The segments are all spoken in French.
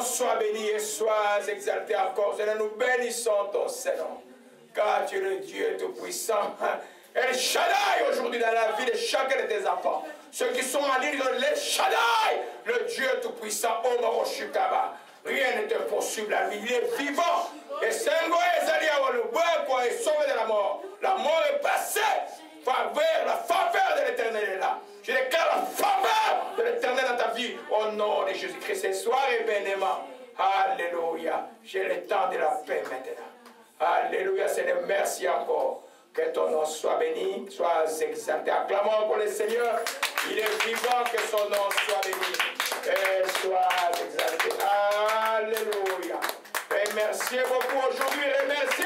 soit béni et sois exalté encore. Seigneur, nous bénissons ton Seigneur. Car tu es le Dieu Tout-Puissant. El Shaddai aujourd'hui dans la vie de chacun de tes enfants. Ceux qui sont en ligne, El Shaddai, le Dieu Tout-Puissant, Omaroshukaba. Rien n'est impossible à lui. Il est vivant. Et Sengo Ezalia, le bois est sauvé de la mort. La mort est passée. La faveur de l'Éternel est là. Je déclare la faveur de l'Éternel dans ta vie. Au nom de Jésus-Christ, ce soir et bénément. Alléluia. J'ai le temps de la paix maintenant. Alléluia, Seigneur. Merci encore. Que ton nom soit béni, soit exalté. Acclamons pour le Seigneur. Il est vivant, que son nom soit béni. Et soit exalté. Alléluia. Remerciez beaucoup aujourd'hui. Remerciez.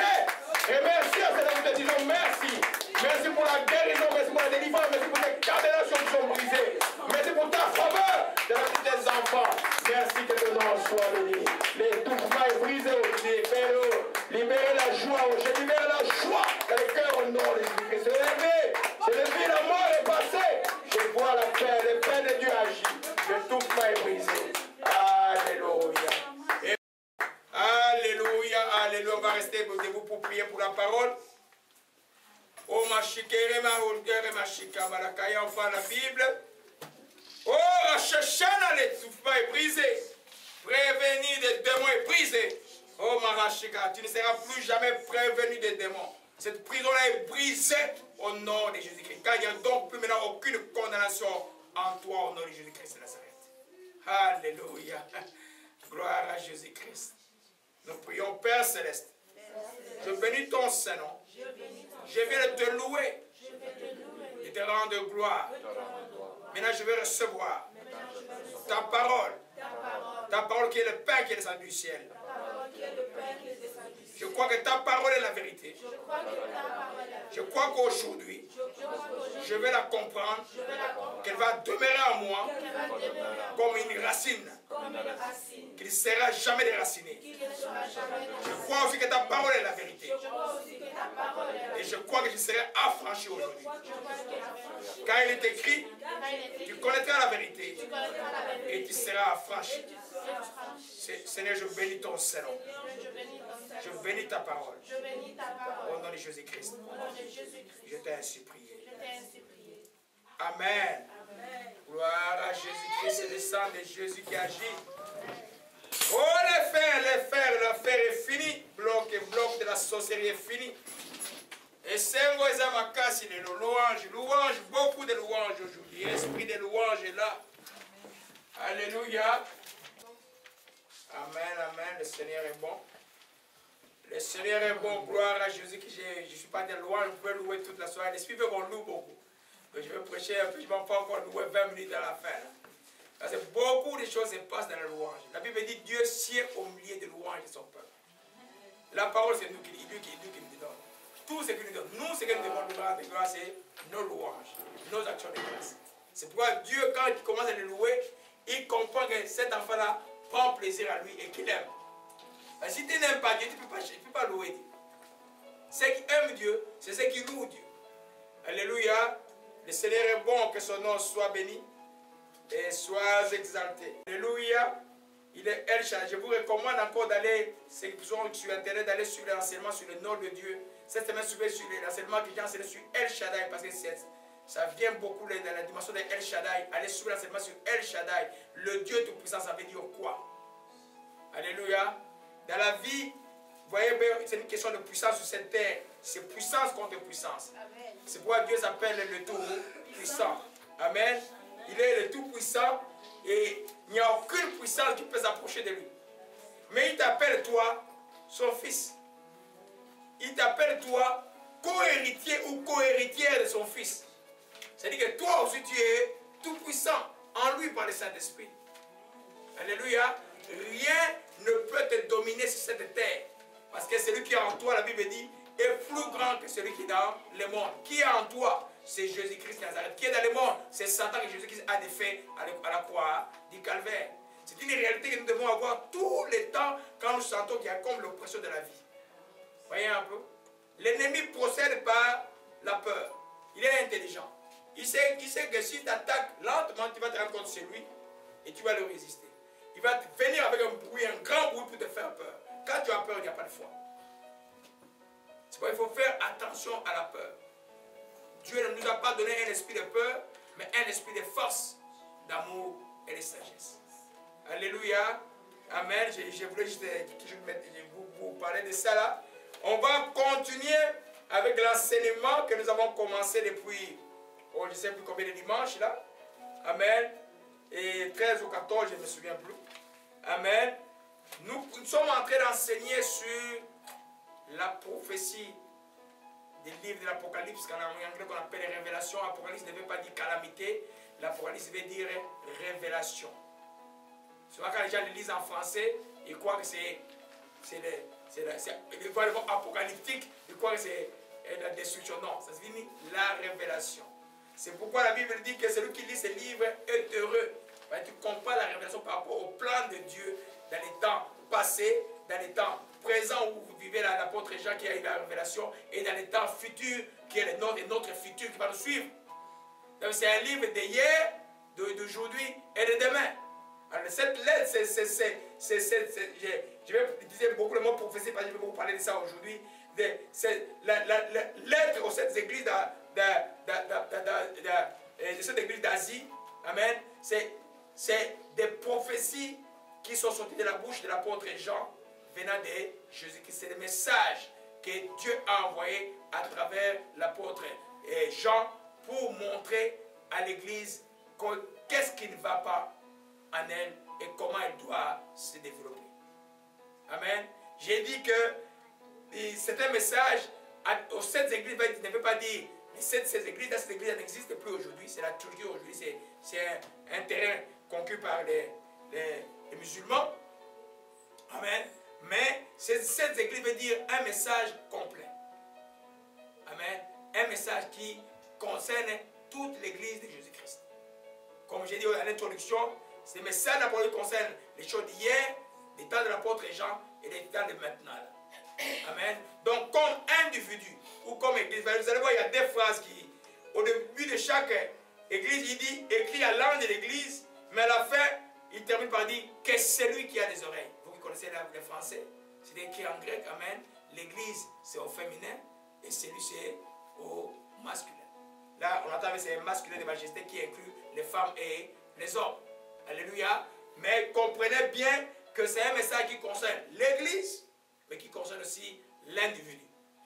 Remerciez, Seigneur. Nous te disons merci. Merci pour la guérison. Merci pour la délivrance. Merci pour les cadenations qui sont brisées. Merci pour ta faveur de la vie de tes enfants. Merci que ton nom soit béni. Les touffements est brisé aujourd'hui. Libérez la joie. Je libère la joie dans le cœur au nom de Jésus-Christ. C'est levé, la mort est passée. Je vois la paix, le paix de Dieu agit. Le touffement est brisé. Alléluia. Alléluia, alléluia. On va rester debout pour prier pour la parole. Oh, ma chikere, ma holgere, ma chika, malakaya, enfin la Bible. Oh, la chachana, le touffement est brisé. Prévenu des démons est brisé. Oh, Marachika, tu ne seras plus jamais prévenu des démons. Cette prison-là est brisée au nom de Jésus-Christ. Car il n'y a donc plus maintenant aucune condamnation en toi au nom de Jésus-Christ de Nazareth. Alléluia. Gloire à Jésus-Christ. Nous prions, Père Céleste. Je bénis ton Saint-Nom. Je viens de te louer. Et te rendre gloire. Maintenant, je vais recevoir ta parole. Ta parole qui est le pain qui est descendu du ciel. Je crois que ta parole est la vérité. Je crois qu'aujourd'hui, je vais la comprendre, qu'elle va demeurer en moi comme une racine, qui ne sera jamais déracinée. Je crois aussi que ta parole est la vérité. Et je crois que je serai affranchi aujourd'hui. Car il est écrit, tu connaîtras la vérité et tu seras affranchi. Seigneur, je bénis ton Saint-Nom. Je bénis ta parole. Au nom de Jésus-Christ. Je t'ai ainsi prié. Amen. Gloire à Jésus-Christ. C'est le sang de Jésus qui agit. Oh, l'affaire est finie. Bloc de la sorcellerie est fini. Et Sengo Ezamakasi, les louanges, beaucoup de louanges aujourd'hui. L'esprit de louanges est là. Alléluia. Amen, amen. Le Seigneur est bon. Le Seigneur est bon. Gloire à Jésus. Je ne suis pas de louange. Je peux louer toute la soirée. L'Esprit veut qu'on loue beaucoup. Donc je vais prêcher un peu. Je ne vais pas encore louer 20 minutes à la fin. Parce que beaucoup de choses se passent dans la louange. La Bible dit Dieu sied au milieu de louanges de son peuple. La parole, c'est nous qui nous donne. Tout ce qu'il nous donne. Nous, ce que nous devons nous rendre de grâce, c'est nos louanges, nos actions de grâce. C'est pourquoi Dieu, quand il commence à le louer, il comprend que cet enfant-là prend plaisir à lui et qu'il aime. Mais si tu n'aimes pas Dieu, tu ne peux pas louer Dieu. Ceux qui aiment Dieu, c'est ceux qui louent Dieu. Alléluia. Le Seigneur est bon, que son nom soit béni et soit exalté. Alléluia. Il est El Shaddai. Je vous recommande encore d'aller, ceux qui sont sur Internet, d'aller sur l'enseignement sur le nom de Dieu. Cette semaine, suivez sur l'enseignement que j'ai enseigné sur El Shaddai, parce que ça vient beaucoup dans la dimension de El Shaddai. Allez sur l'enseignement sur El Shaddai. Le Dieu Tout-Puissant, ça veut dire quoi? Alléluia. Dans la vie, vous voyez, c'est une question de puissance sur cette terre. C'est puissance contre puissance. C'est pourquoi Dieu s'appelle le Tout-Puissant. Amen. Il est le Tout-Puissant et il n'y a aucune puissance qui peut s'approcher de lui. Mais il t'appelle toi, son fils. Il t'appelle toi, co-héritier ou co-héritière de son fils. C'est-à-dire que toi aussi tu es tout-puissant en lui par le Saint-Esprit. Alléluia. Rien ne peut te dominer sur cette terre. Parce que celui qui est en toi, la Bible dit, est plus grand que celui qui est dans le monde. Qui est en toi? C'est Jésus-Christ Nazareth. Qui est dans le monde? C'est Satan que Jésus-Christ a défait à la croix du calvaire. C'est une réalité que nous devons avoir tout le temps quand nous sentons qu'il y a comme l'oppression de la vie. Voyez un peu? L'ennemi procède par la peur. Il est intelligent. Il sait que si tu attaques lentement, tu vas te rendre compte que c'est lui et tu vas le résister. il va venir avec un bruit, un grand bruit pour te faire peur. Quand tu as peur, il n'y a pas de foi. C'est pourquoi il faut faire attention à la peur. Dieu ne nous a pas donné un esprit de peur, mais un esprit de force, d'amour et de sagesse. Alléluia. Amen. Je voulais juste vous parler de ça là. On va continuer avec l'enseignement que nous avons commencé depuis, oh, je ne sais plus combien de dimanches là. Amen. Et 13 ou 14, je ne me souviens plus. Amen. Nous sommes en train d'enseigner sur la prophétie des livres de l'Apocalypse, qu'en anglais qu'on appelle les révélations. Apocalypse ne veut pas dire calamité, l'Apocalypse veut dire révélation. Souvent quand les gens le lisent en français, ils croient que c'est le mot apocalyptique, ils croient que c'est la destruction. Non, ça signifie la révélation. C'est pourquoi la Bible dit que celui qui lit ce livre est heureux. Tu compares la révélation par rapport au plan de Dieu dans les temps passés, dans les temps présents où vous vivez l'apôtre Jean qui a eu la révélation, et dans les temps futurs qui est le nôtre et notre futur qui va nous suivre. C'est un livre d'hier, d'aujourd'hui et de demain. Alors cette lettre, je vais utiliser beaucoup le mot prophétie parce que je vais beaucoup parler de ça aujourd'hui. C'est la lettre aux sept églises de cette église d'Asie. Amen. C'est des prophéties qui sont sorties de la bouche de l'apôtre Jean venant de Jésus-Christ. C'est le message que Dieu a envoyé à travers l'apôtre Jean pour montrer à l'église qu'est-ce qui ne va pas en elle et comment elle doit se développer. Amen. J'ai dit que c'est un message aux sept églises, ne veut pas dire les sept églises, cette église n'existe plus aujourd'hui, c'est la Turquie aujourd'hui, c'est un terrain conquis par les musulmans. Amen. Mais ces sept églises veut dire un message complet. Amen. Un message qui concerne toute l'église de Jésus-Christ. Comme j'ai dit à l'introduction, ces messages d'abord concernent les choses d'hier, les temps de l'apôtre Jean et les temps de maintenant. Amen. Donc, comme individu ou comme église, vous allez voir, il y a des phrases qui, au début de chaque église, il dit écrit à l'âme de l'église, mais à la fin, il termine par dire que celui qui a des oreilles. Vous qui connaissez le français, c'est écrit en grec. Amen. L'église, c'est au féminin et celui, c'est au masculin. Là, on entend que c'est un masculin de majesté qui inclut les femmes et les hommes. Alléluia. Mais comprenez bien que c'est un message qui concerne l'église, mais qui concerne aussi l'individu.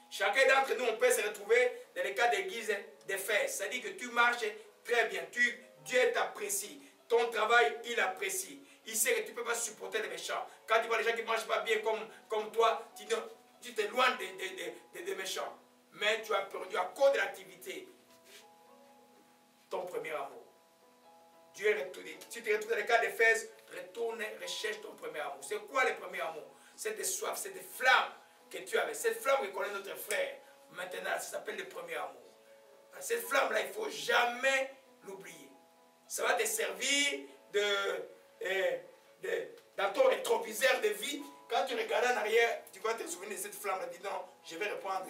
Chacun d'entre nous, on peut se retrouver dans le cas d'église d'Éphèse. C'est-à-dire que tu marches très bien. Dieu t'apprécie. Ton travail, il apprécie. Il sait que tu ne peux pas supporter les méchants. Quand tu vois les gens qui ne marchent pas bien comme toi, tu t'éloignes des méchants. Mais tu as perdu à cause de l'activité ton premier amour. Dieu retourne. Si tu retournes dans le cas d'Éphèse, retourne, recherche ton premier amour. C'est quoi le premier amour? Cette soif, cette flamme que tu avais. Cette flamme que connaît notre frère. Maintenant, ça s'appelle le premier amour. Cette flamme-là, il ne faut jamais l'oublier. Ça va te servir dans ton rétroviseur de vie. Quand tu regardes en arrière, tu vas te souvenir de cette flamme-là. Dis non, je vais reprendre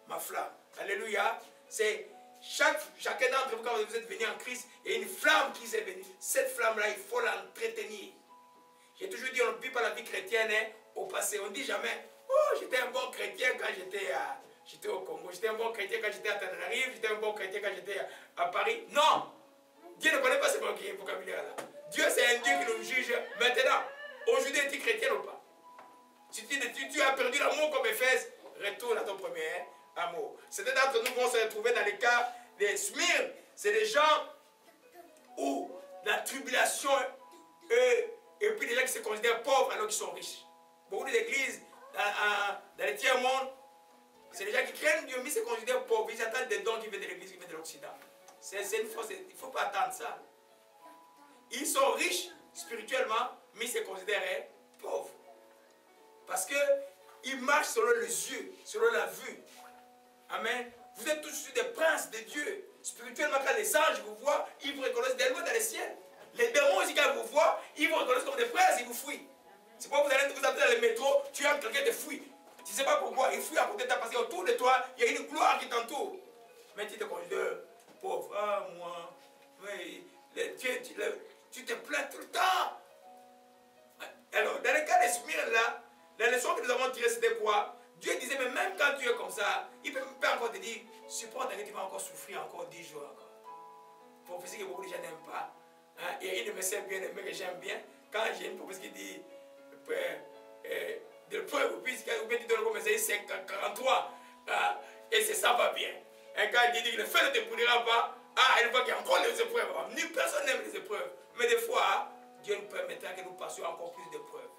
ma flamme. Alléluia. C'est chacun d'entre vous, quand vous êtes venu en Christ, il y a une flamme qui s'est venue. Cette flamme-là, il faut l'entretenir. J'ai toujours dit, on ne vit pas la vie chrétienne au passé. On ne dit jamais, oh, j'étais un bon chrétien quand j'étais au Congo. J'étais un bon chrétien quand j'étais à Tenerife. J'étais un bon chrétien quand j'étais à Paris. Non! Dieu ne connaît pas ce vocabulaire-là. Dieu, c'est un Dieu qui nous juge maintenant. Aujourd'hui, es-tu chrétien ou pas? Si tu as perdu l'amour comme Éphèse, retourne à ton premier amour. Certains d'entre nous vont se retrouver dans les cas des Smyrne. C'est des gens où la tribulation, et puis des gens qui se considèrent pauvres alors qu'ils sont riches. Beaucoup d'églises dans les tiers-monde, c'est des gens qui craignent Dieu, mais ils se considèrent pauvres. Ils attendent des dons qui viennent de l'église, qui viennent de l'Occident. C'est une fausse, il ne faut pas attendre ça. Ils sont riches spirituellement, mais ils se considèrent pauvres. Parce qu'ils marchent selon les yeux, selon la vue. Amen. Vous êtes tous des princes de Dieu. Spirituellement, quand les anges vous voient, ils vous reconnaissent dès loin dans les ciels. Les démons aussi, quand ils vous voient, ils vous reconnaissent comme des princes, ils vous fuient. C'est pourquoi vous allez vous entrer dans le métro, tu as quelqu'un te fuit. Tu ne sais pas pourquoi, il fuit à côté de toi parce qu'autour de toi, il y a une gloire qui t'entoure. Mais tu te considères pauvre. Ah, moi, tu te plains tout le temps. Alors, dans le cas de Smyrne, là, la leçon que nous avons tirée, c'était quoi? Dieu disait, mais même quand tu es comme ça, il peut encore te dire, supporte que tu vas encore souffrir encore 10 jours encore. Prophétie que beaucoup de gens n'aiment pas. Hein? Il y a une de mes sœurs bien aimées que j'aime bien. Quand j'ai une prophétie qui dit, de preuve, puisque tu donnes comme c'est 43, et c'est ça va bien. Et quand il dit que le feu ne te brûlera pas, elle voit qu'il y a encore des épreuves. Ni personne n'aime les épreuves. Mais des fois, Dieu nous permettra que nous passions encore plus d'épreuves.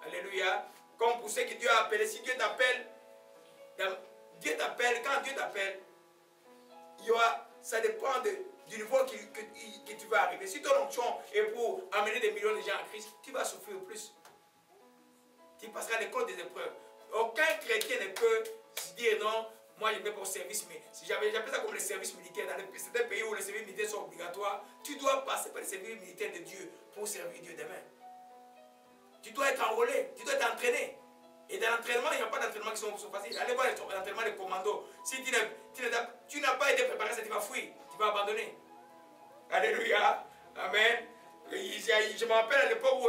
Alléluia. Comme pour ceux que Dieu a appelés, si Dieu t'appelle, quand Dieu t'appelle, ça dépend du niveau que tu vas arriver. Si ton onction est pour amener des millions de gens à Christ, tu vas souffrir plus. Tu passeras l'école des épreuves. Aucun chrétien ne peut se dire non, moi je vais pour le service, mais j'appelle ça comme le service militaire. Dans certains pays où les services militaires sont obligatoires, tu dois passer par le service militaire de Dieu pour servir Dieu demain. Tu dois être enrôlé, tu dois être entraîné. Et dans l'entraînement, il n'y a pas d'entraînement qui sont faciles. Allez voir l'entraînement des commandos. Si tu n'as pas été préparé, tu vas fuir, tu vas abandonner. Alléluia. Amen. Je me rappelle à l'époque où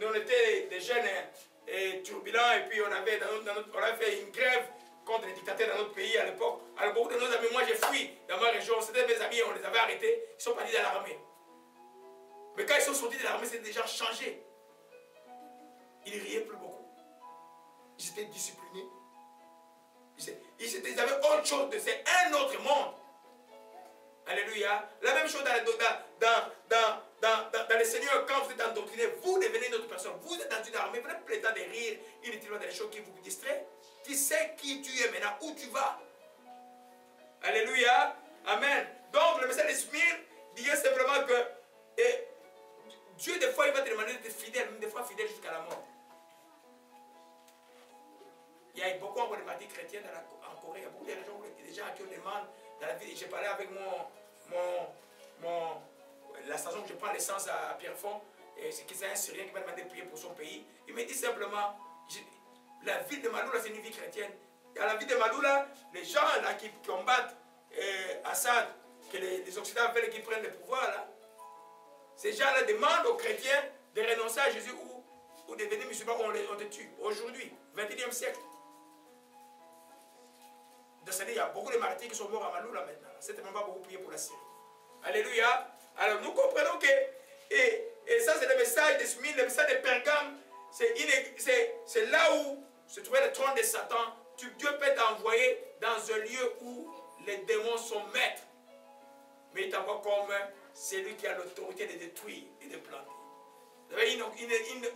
on était des jeunes turbulents et puis on avait fait une grève contre les dictateurs dans notre pays à l'époque. Alors beaucoup de nos amis, moi j'ai fui dans ma région, c'était mes amis, on les avait arrêtés, ils sont partis dans l'armée. Mais quand ils sont sortis de l'armée, c'était déjà changé. Ils ne riaient plus beaucoup. Ils étaient disciplinés. Ils avaient autre chose, c'est un autre monde. Alléluia. La même chose dans les seigneurs, quand vous êtes endoctriné, vous devenez une autre personne. Vous êtes dans une armée, vous n'avez pas le temps de rire, inutilement des choses qui vous distraient. Tu sais qui tu es maintenant, où tu vas. Alléluia. Amen. Donc le message de Smyrne disait simplement que Dieu, des fois, il va te demander d'être fidèle, même des fois fidèle jusqu'à la mort. Il y a beaucoup de partis chrétiens en Corée, il y a beaucoup de régions où les gens qui demandent dans la vie. J'ai parlé avec la station que je prends l'essence à Pierrefonds, c'est un Syrien qui m'a demandé de prier pour son pays. Il me dit simplement, la ville de Maloula, c'est une ville chrétienne. Dans la ville de Maloula, les gens là, qui combattent Assad, que les Occidentaux veulent qu'ils prennent le pouvoir, là, ces gens-là demandent aux chrétiens de renoncer à Jésus ou de devenir musulmans, on te tue. Aujourd'hui, 21e siècle. Il y a beaucoup de martyrs qui sont morts à Maloula maintenant. Certainement pas beaucoup prié pour la Syrie. Alléluia. Alors nous comprenons que, et ça c'est le message de Smyrne, le message de Pergame, c'est là où se trouvait le trône de Satan. Dieu peut t'envoyer dans un lieu où les démons sont maîtres. Mais il t'envoie comme celui qui a l'autorité de détruire et de planter. Vous savez,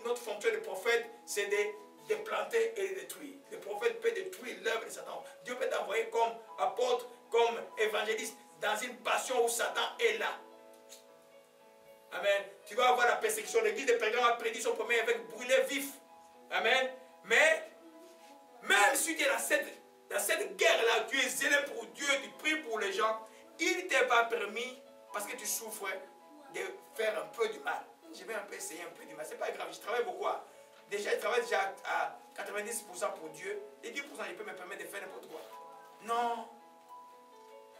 notre fonction de prophète, c'est de planter et de détruire. Le prophète peut détruire l'œuvre de Satan. Dieu peut t'envoyer comme apôtre, comme évangéliste, dans une passion où Satan est là. Amen. Tu vas avoir la persécution. L'église de Pergame a prédit son premier évêque brûlé vif. Amen. Mais, même si tu es dans cette guerre-là, tu es zélé pour Dieu, tu pries pour les gens, il ne t'est pas permis, parce que tu souffres, de faire un peu du mal. Je vais un peu essayer un peu du mal. Ce n'est pas grave, je travaille beaucoup. Déjà, je travaille déjà à 90% pour Dieu. Et 10%, je peux me permettre de faire n'importe quoi. Non.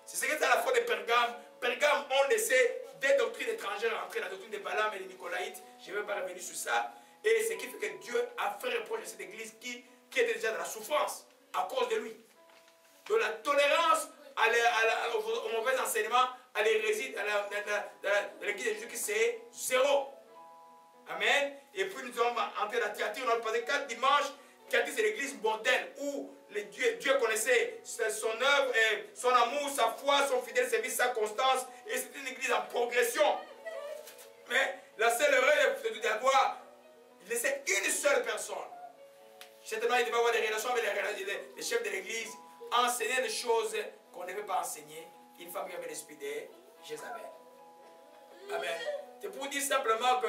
C'est ce que c'est à la fois de Pergame. Pergame ont laissé des doctrines étrangères entrer, la doctrine de Balaam et des Nicolaïtes. Je ne vais pas revenir sur ça. Et ce qui fait que Dieu a fait reproche à cette église qui était déjà dans la souffrance à cause de lui. Donc la tolérance au mauvais enseignement, à l'hérésie, dans l'église de Jésus, c'est zéro. Amen. Et puis nous sommes entrés dans la Thyatire, on a passé 4 dimanches. Thyatire, c'est l'église modèle où Dieu connaissait son œuvre, son amour, sa foi, son fidèle service, sa constance. Et c'était une église en progression. Mais la seule erreur de d'avoir laissé une seule personne. Certainement, il devait avoir des relations avec les chefs de l'église, enseigner des choses qu'on ne devait pas enseigner. Une femme qui avait l'esprit de Jézabel. Amen. C'est pour dire simplement que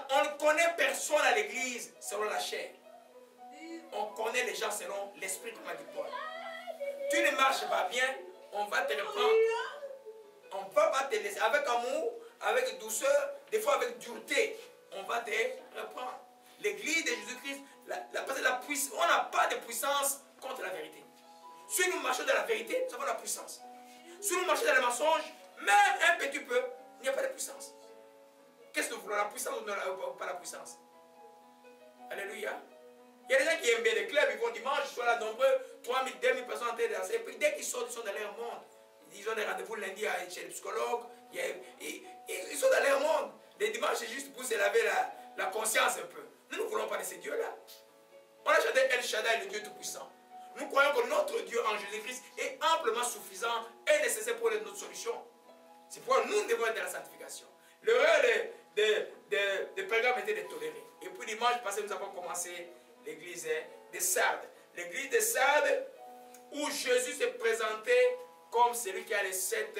on ne connaît personne à l'église selon la chair. On connaît les gens selon l'esprit, comme a dit Paul. Tu ne marches pas bien, on va te reprendre. On ne va pas te laisser. Avec amour, avec douceur, des fois avec dureté, on va te reprendre. L'église de Jésus-Christ, on n'a pas de puissance contre la vérité. Si nous marchons dans la vérité, nous avons la puissance. Si nous marchons dans le mensonge, même un petit peu, il n'y a pas de puissance. Qu'est-ce que nous voulons? La puissance ou pas la puissance? Alléluia. Il y a des gens qui aiment bien les clubs, ils vont dimanche, ils sont là nombreux, 3000, 2000 personnes en train de danser. Et puis dès qu'ils sortent, ils sont dans leur monde. Ils ont des rendez-vous lundi chez le psychologue. Ils sont dans leur monde. Les dimanches, c'est juste pour se laver la conscience un peu. Nous ne voulons pas de ces dieux-là. On a chanté El Shaddai, le Dieu Tout-Puissant. Nous croyons que notre Dieu en Jésus-Christ est amplement suffisant et nécessaire pour notre solution. C'est pourquoi nous devons être dans la sanctification. L'erreur des pèlerins était de tolérer. Et puis dimanche passé, nous avons commencé l'église de Sardes. L'église de Sardes où Jésus s'est présenté comme celui qui a les 7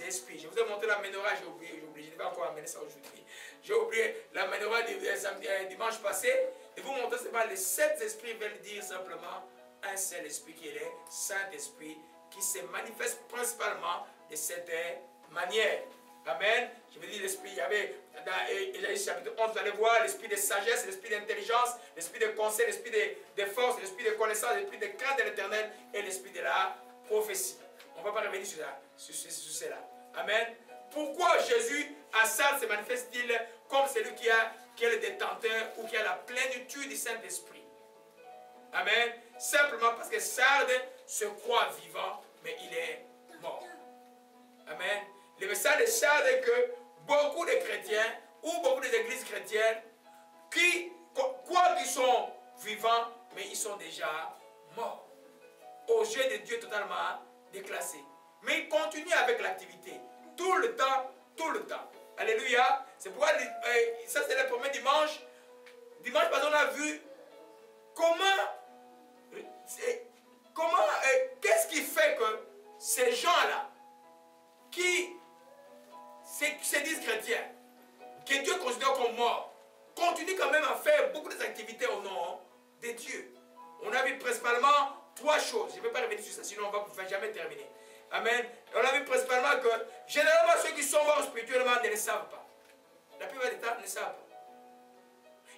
esprits. Je vous ai montré la menorah, j'ai oublié, je ne vais pas encore amener ça aujourd'hui. J'ai oublié la menorah dimanche passé. Et vous montrer seulement les 7 esprits veulent dire simplement un seul esprit qui est le Saint-Esprit qui se manifeste principalement de cette manière. Amen. Je veux dire l'esprit, il y avait dans Ésaïe chapitre 11, vous allez voir l'esprit de sagesse, l'esprit d'intelligence, l'esprit de conseil, l'esprit de force, l'esprit de connaissance, l'esprit de crainte de l'éternel et l'esprit de la prophétie. On ne va pas revenir sur cela. Amen. Pourquoi Jésus à Sardes se manifeste-t-il comme celui qui est le détenteur ou qui a la plénitude du Saint-Esprit? Amen. Simplement parce que Sardes se croit vivant, mais il est mort. Amen. Le message de Sardes est que beaucoup de chrétiens ou beaucoup d'églises chrétiennes qui croient qu'ils sont vivants, mais ils sont déjà morts. Au jeu de Dieu totalement déclassé. Mais ils continuent avec l'activité. Tout le temps, tout le temps. Alléluia. C'est pourquoi, ça c'est le premier dimanche. Dimanche passé, on a vu qu'est-ce qui fait que ces gens-là, qui se disent chrétiens, que Dieu considère comme morts, continuent quand même à faire beaucoup d'activités au nom de Dieu. On a vu principalement 3 choses. Je ne vais pas revenir sur ça, sinon on ne va jamais terminer. Amen. On a vu principalement que, généralement, ceux qui sont morts spirituellement ne le savent pas. La plupart du temps, ne le savent pas.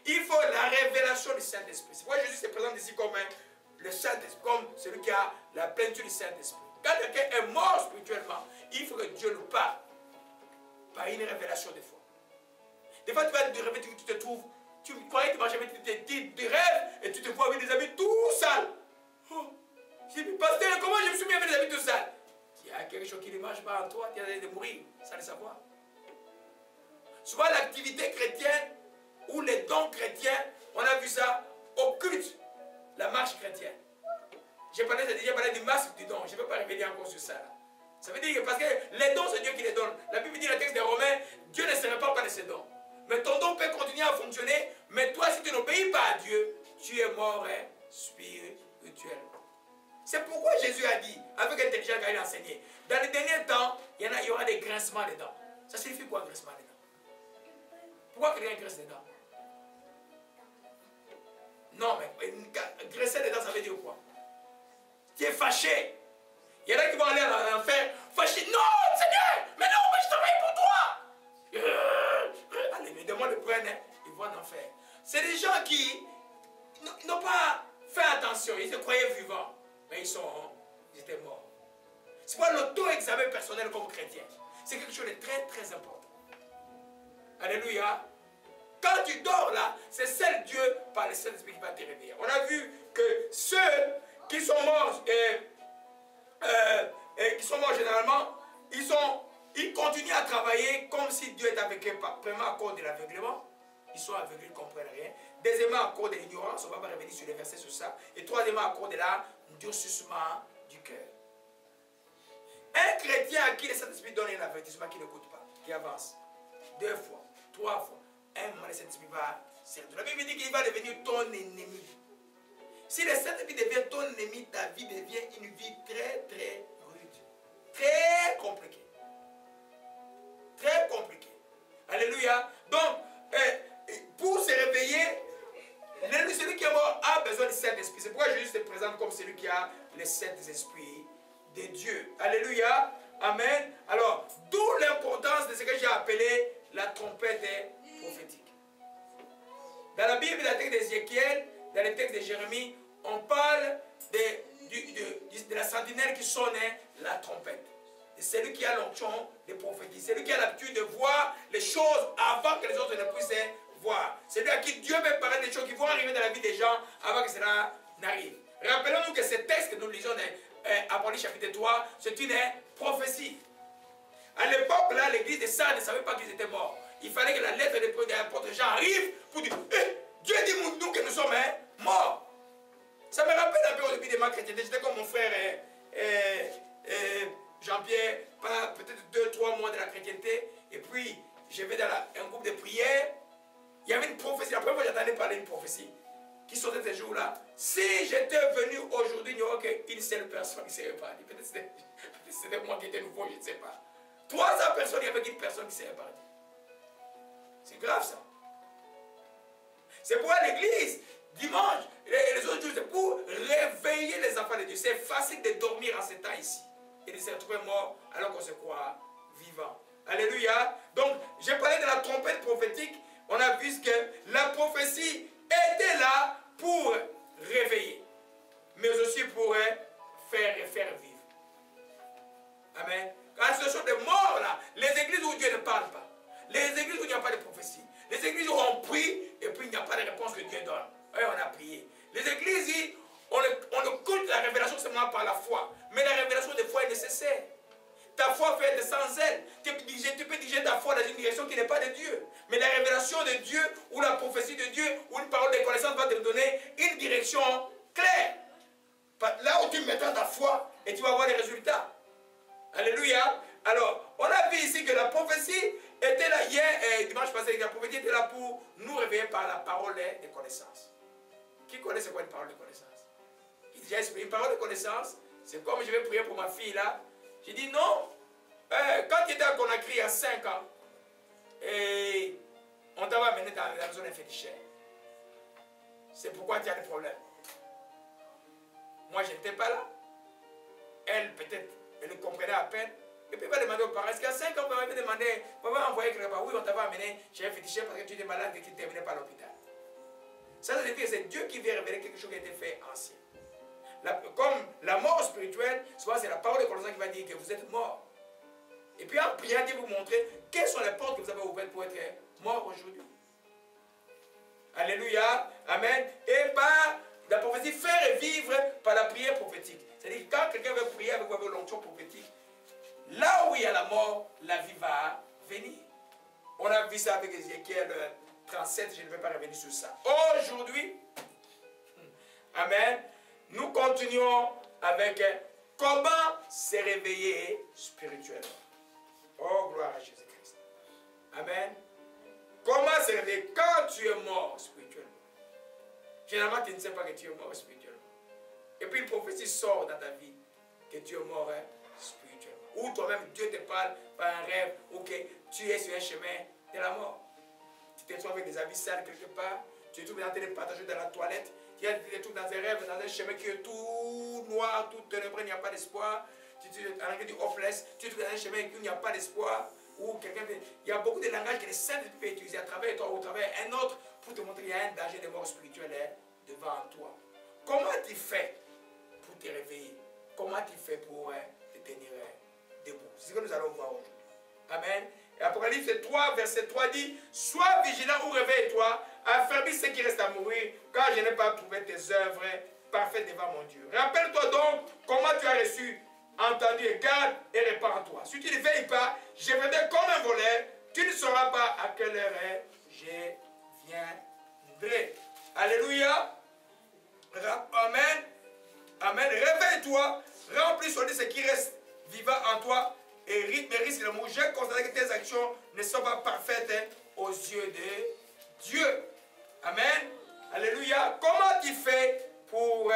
Il faut la révélation du Saint-Esprit. C'est pourquoi Jésus se présente ici comme le Saint-Esprit, comme celui qui a la plénitude du Saint-Esprit. Quand quelqu'un est mort spirituellement, il faut que Dieu nous parle par une révélation des fois. Des fois, tu vas te rêver, tu te trouves, tu croyais que tu mangeais, tu rêves et tu te vois avec des habits tout sales. Oh, j'ai dit, pasteur, comment je me suis mis avec des habits tout sales? Il y a quelque chose qui ne marche pas en toi, tu as de mourir, sans le savoir. Souvent, l'activité chrétienne ou les dons chrétiens, on a vu ça, occulte la marche chrétienne. J'ai parlé du masque du don, je ne vais pas revenir encore sur ça. Là. Ça veut dire que parce que les dons, c'est Dieu qui les donne. La Bible dit dans le texte des Romains, Dieu ne se répand pas de ses dons. Mais ton don peut continuer à fonctionner, mais toi, si tu n'obéis pas à Dieu, tu es mort spirituellement. C'est pourquoi Jésus a dit, avec intelligence quand il a enseigné, dans les derniers temps, il y aura des grincements des dents. Ça signifie quoi, grincement des dents? Pourquoi quelqu'un grince des dents? Non, mais grincer des dents, ça veut dire quoi? Tu es fâché. Il y en a qui vont aller à l'enfer fâché. Non, Seigneur, mais non, mais je travaille pour toi. Allez, les démons le prennent, ils vont en enfer. C'est des gens qui n'ont pas fait attention, ils se croyaient vivants. Mais ils étaient morts. C'est pas l'auto-examen personnel comme chrétien. C'est quelque chose de très très important. Alléluia. Quand tu dors là, c'est seul Dieu par le Saint-Esprit qui va te réveiller. On a vu que ceux qui sont morts, qui sont morts généralement, ils continuent à travailler comme si Dieu était avec eux. Premièrement, à cause de l'aveuglement. Ils sont aveugles, ils ne comprennent rien. Deuxièmement, à cause de l'ignorance, on ne va pas revenir sur les versets sur ça. Et troisièmement, à cause de l'endurcissement du cœur. Un chrétien à qui le Saint-Esprit donne un avertissement qui n'écoute pas, qui avance 2 fois, 3 fois, un moment le Saint-Esprit va servir. La Bible dit qu'il va devenir ton ennemi. Si le Saint-Esprit devient ton ennemi, ta vie devient une vie très très rude, très compliquée. Très compliquée. Alléluia. Donc, pour se réveiller, celui qui est mort a besoin du Saint-Esprit. C'est pourquoi Jésus se présente comme celui qui a les 7 esprits de Dieu. Alléluia. Amen. Alors, d'où l'importance de ce que j'ai appelé la trompette prophétique. Dans la Bible, dans le texte d'Ézéchiel, dans le texte de Jérémie, on parle de la sentinelle qui sonne la trompette. C'est celui qui a l'onction de prophétie. C'est lui qui a l'habitude de voir les choses avant que les autres ne puissent voir. C'est lui à qui Dieu veut parler des choses qui vont arriver dans la vie des gens avant que cela n'arrive. Rappelons-nous que ce texte que nous lisons dans Apocalypse chapitre 3, c'est une prophétie. À l'époque, là, l'église de Sardes ne savait pas qu'ils étaient morts. Il fallait que la lettre de l'apôtre Jean arrive pour dire Dieu dit nous que nous sommes morts. Ça me rappelle un peu au début de ma chrétienté. J'étais comme mon frère Jean-Pierre, peut-être 2-3 mois de la chrétienté. Et puis, je vais dans un groupe de prière. Il y avait une prophétie. La première fois que j'entendais parler d'une prophétie qui sortait ces jours-là. Si j'étais venu aujourd'hui, il n'y aurait qu'une seule personne qui serait partie. Peut-être c'était moi qui étais nouveau, je ne sais pas. 300 personnes, il n'y avait qu'une personne qui serait partie. C'est grave ça. C'est pourquoi l'église, dimanche, les autres jours, c'est pour réveiller les enfants de Dieu. C'est facile de dormir en ce temps ici et de se retrouver mort alors qu'on se croit vivant. Alléluia. Donc, j'ai parlé de la trompette prophétique. On a vu que la prophétie était là pour réveiller, mais aussi pour faire vivre. Amen. Quand ce sont des morts là, les églises où Dieu ne parle pas, les églises où il n'y a pas de prophétie, les églises où on prie et puis il n'y a pas de réponse que Dieu donne. Oui, on a prié. Les églises, on écoute la révélation seulement par la foi, mais la révélation des fois est nécessaire. Ta foi peut être sans elle. Tu peux diriger ta foi dans une direction qui n'est pas de Dieu. Mais la révélation de Dieu ou la prophétie de Dieu ou une parole de connaissance va te donner une direction claire. Là où tu mettras ta foi et tu vas avoir les résultats. Alléluia. Alors, on a vu ici que la prophétie était là hier, dimanche passé, la prophétie était là pour nous réveiller par la parole de connaissance. Qui connaît c'est quoi une parole de connaissance? Il dit, une parole de connaissance, c'est comme je vais prier pour ma fille là. J'ai dit non. Quand tu étais à Conakry il y a 5 ans, et on t'avait amené dans la zone infétichère. C'est pourquoi tu as des problèmes. Moi, je n'étais pas là. Elle, peut-être, elle le comprenait à peine. Et puis, elle va demander aux parents, est-ce qu'il y a 5 ans, on m'avait demandé, on m'avait envoyé quelque part. Oui, on t'avait amené chez un féticheur parce que tu étais malade et que tu ne terminais pas à l'hôpital. Ça veut dire que c'est Dieu qui vient révéler quelque chose qui a été fait ancien. Comme la mort spirituelle, souvent c'est la parole de connaissance qui va dire que vous êtes mort. Et puis en priant, Dieu vous montrer quelles sont les portes que vous avez ouvertes pour être mort aujourd'hui. Alléluia, amen. Et par la prophétie, faire vivre par la prière prophétique. C'est-à-dire quand quelqu'un veut prier avec l'onction prophétique, là où il y a la mort, la vie va venir. On a vu ça avec Ézéchiel 37, je ne vais pas revenir sur ça. Aujourd'hui, amen, nous continuons avec comment se réveiller spirituellement. Oh, gloire à Jésus-Christ. Amen. Comment se réveiller quand tu es mort spirituellement? Généralement, tu ne sais pas que tu es mort spirituellement. Et puis une prophétie sort dans ta vie que tu es mort spirituellement. Ou toi-même, Dieu te parle par un rêve ou que tu es sur un chemin de la mort. Tu te trouves avec des habits sales quelque part. Tu te trouves en train de partager dans la toilette. Tu te trouves dans un rêve, dans un chemin qui est tout noir, tout ténébreux, il n'y a pas d'espoir. En anglais du hopeless, tu te trouves dans un chemin où il n'y a pas d'espoir. Il y a beaucoup de langages que les saints peuvent utiliser à travers toi ou à travers un autre pour te montrer qu'il y a un danger de mort spirituelle devant toi. Comment tu fais pour te réveiller? Comment tu fais pour te tenir debout? C'est ce que nous allons voir aujourd'hui. Amen. Et Apocalypse 3, verset 3 dit, sois vigilant ou réveille-toi, affermis ceux qui restent à mourir, car je n'ai pas trouvé tes œuvres parfaites devant mon Dieu. Rappelle-toi donc comment tu as reçu, entendu, et garde et répands-toi. Si tu ne veilles pas, je viendrai comme un voleur, tu ne sauras pas à quelle heure je viendrai. Alléluia. Amen. Amen. Réveille-toi, remplis sur ce qui reste vivant en toi et risque le mot. J'ai constaté que tes actions ne sont pas parfaites aux yeux de Dieu. Amen. Alléluia. Comment tu fais pour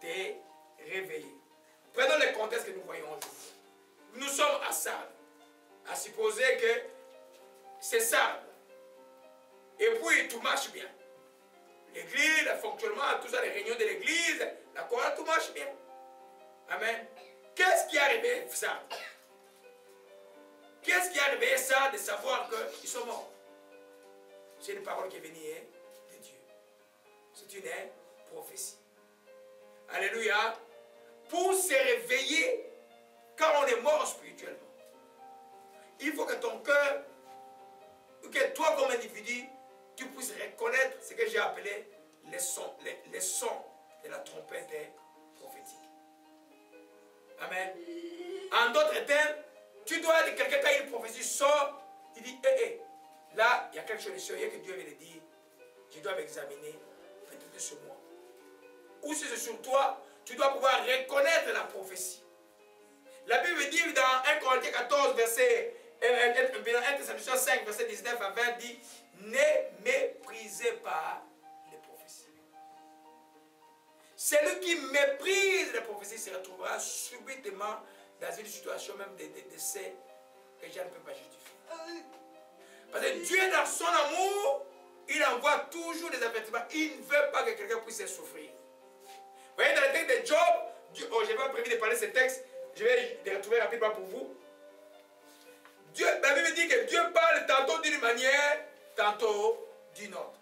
te réveiller? Prenons le contexte que nous voyons aujourd'hui. Nous sommes à Sardes. À supposer que c'est Sardes. Et puis tout marche bien. L'église, le fonctionnement, tout ça, les réunions de l'église, la chorale, tout marche bien. Amen. Qu'est-ce qui a réveillé Sardes? Qu'est-ce qui a réveillé Sardes de savoir qu'ils sont morts? C'est une parole qui est venue de Dieu. C'est une prophétie. Alléluia. Pour se réveiller quand on est mort spirituellement, il faut que ton cœur, que toi comme individu, tu puisses reconnaître ce que j'ai appelé les sons de la trompette prophétique. Amen. En d'autres termes, tu dois être quelqu'un quand une prophétie sort, il dit, là, il y a quelque chose de sérieux que Dieu veut le dire. Je dois m'examiner, peut-être sur moi. Ou si c'est sur toi, tu dois pouvoir reconnaître la prophétie. La Bible dit dans 1 Corinthiens 14, verset 1 Thessaloniciens 5, verset 19 à 20, dit, ne méprisez pas les prophéties. Celui qui méprise les prophéties se retrouvera subitement dans une situation même de décès que je ne peux pas justifier. Parce que Dieu, dans son amour, il envoie toujours des avertissements. Il ne veut pas que quelqu'un puisse souffrir. Vous voyez, dans le texte de Job, je n'ai pas prévu de parler de ce texte, je vais les retrouver rapidement pour vous. La Bible dit que Dieu parle tantôt d'une manière, tantôt d'une autre.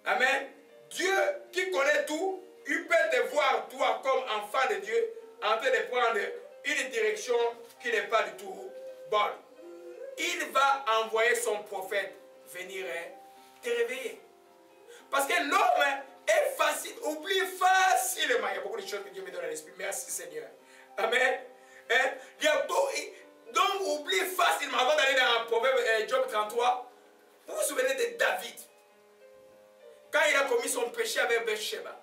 Amen. Dieu qui connaît tout, il peut te voir, toi, comme enfant de Dieu, en train de prendre une direction qui n'est pas du tout bonne. Il va envoyer son prophète venir te réveiller. Parce que l'homme est facile, oublie facilement. Il y a beaucoup de choses que Dieu me donne à l'esprit. Merci Seigneur. Amen. Il y a beaucoup, donc oublie facilement. Avant d'aller dans Proverbe Job 33, vous vous souvenez de David. Quand il a commis son péché avec Bathsheba.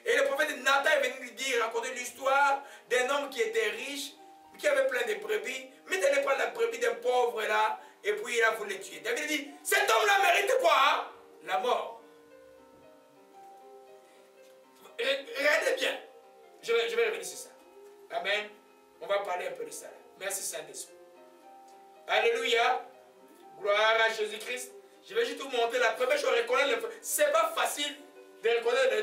Et le prophète Nathan est venu lui dire, raconter l'histoire d'un homme qui était riche, qui avait plein de brebis, mais il allait prendre la brebis d'un pauvre là, et puis il a voulu le tuer. David dit, cet homme-là mérite quoi, hein? La mort. Regardez bien. Je vais revenir sur ça. Amen. On va parler un peu de ça. Merci Saint-Esprit. Alléluia. Gloire à Jésus-Christ. Je vais juste vous montrer la première chose. Reconnaître. C'est pas facile de reconnaître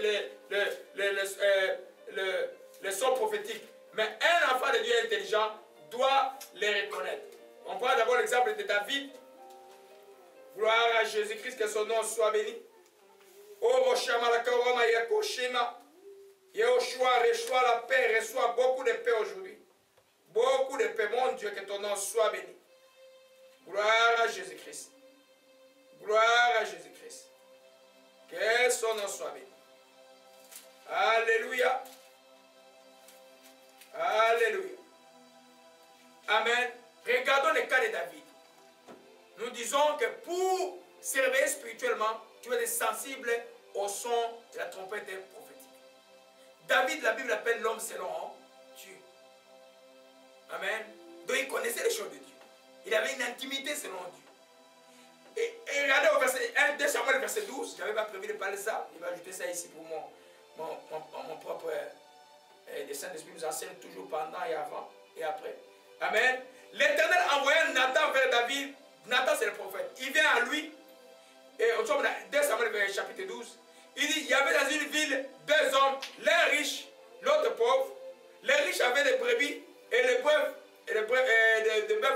le son prophétique. Mais un enfant de Dieu intelligent doit les reconnaître. On prend d'abord l'exemple de David. Gloire à Jésus-Christ, que son nom soit béni. Oh, Yehoshua, reçois la paix, reçois beaucoup de paix aujourd'hui. Beaucoup de paix, mon Dieu, que ton nom soit béni. Gloire à Jésus-Christ. Gloire à Jésus-Christ. Que son nom soit béni. Alléluia. Alléluia. Amen. Regardons le cas de David. Nous disons que pour servir spirituellement, tu dois être sensible au son de la trompette prophétique. David, la Bible l'appelle l'homme selon Dieu. Amen. Donc il connaissait les choses de Dieu. Il avait une intimité selon Dieu. Et regardez au verset 1, 2 Samuel, verset 12. Je n'avais pas prévu de parler de ça. Je vais ajouter ça ici pour mon propre le Saint-Esprit nous enseigne toujours pendant et avant et après. Amen. L'Éternel envoya Nathan vers David. Nathan, c'est le prophète. Il vient à lui. Et on tombe dans 2 Samuel, chapitre 12. Il dit, il y avait dans une ville deux hommes, l'un riche, l'autre pauvre. Les riches avaient des brebis et les bœufs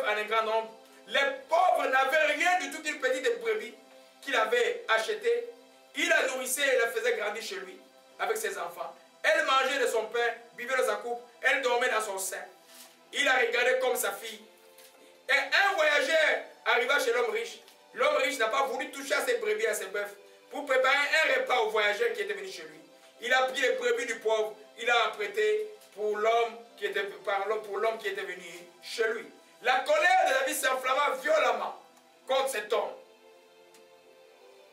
en un grand nombre. Les pauvres n'avaient rien du tout qu'une petite brebis qu'il avait achetée. Il la nourrissait et la faisait grandir chez lui avec ses enfants. Elle mangeait de son pain, buvait de sa coupe, elle dormait dans son sein. Il la regardait comme sa fille. Et un voyageur arriva chez l'homme riche. L'homme riche n'a pas voulu toucher à ses brebis et à ses bœufs pour préparer un repas au voyageur qui était venu chez lui. Il a pris les brebis du pauvre, il a apprêté pour l'homme qui était venu chez lui. La colère de David s'enflamma violemment contre cet homme.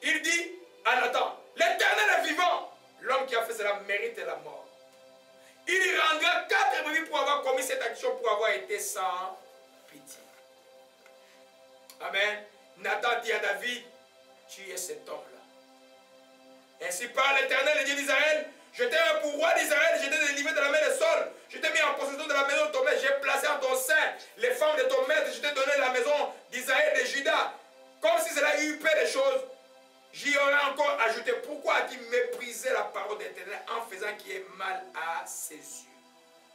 Il dit à Nathan, l'Éternel est vivant. L'homme qui a fait cela mérite la mort. Il rendra 4 brebis pour avoir commis cette action, pour avoir été sans pitié. Amen. Nathan dit à David, tu es cet homme-là. Ainsi parle l'Éternel, le Dieu d'Israël. Je t'ai un pour roi d'Israël, je t'ai délivré de la main de Saul. Je t'ai mis en possession de la maison de ton maître. J'ai placé en ton sein les femmes de ton maître. Je t'ai donné la maison d'Israël et de Juda. Comme si cela eût peu de choses. J'y aurais encore ajouté. Pourquoi as-tu méprisé la parole de l'Éternel en faisant qui est mal à ses yeux?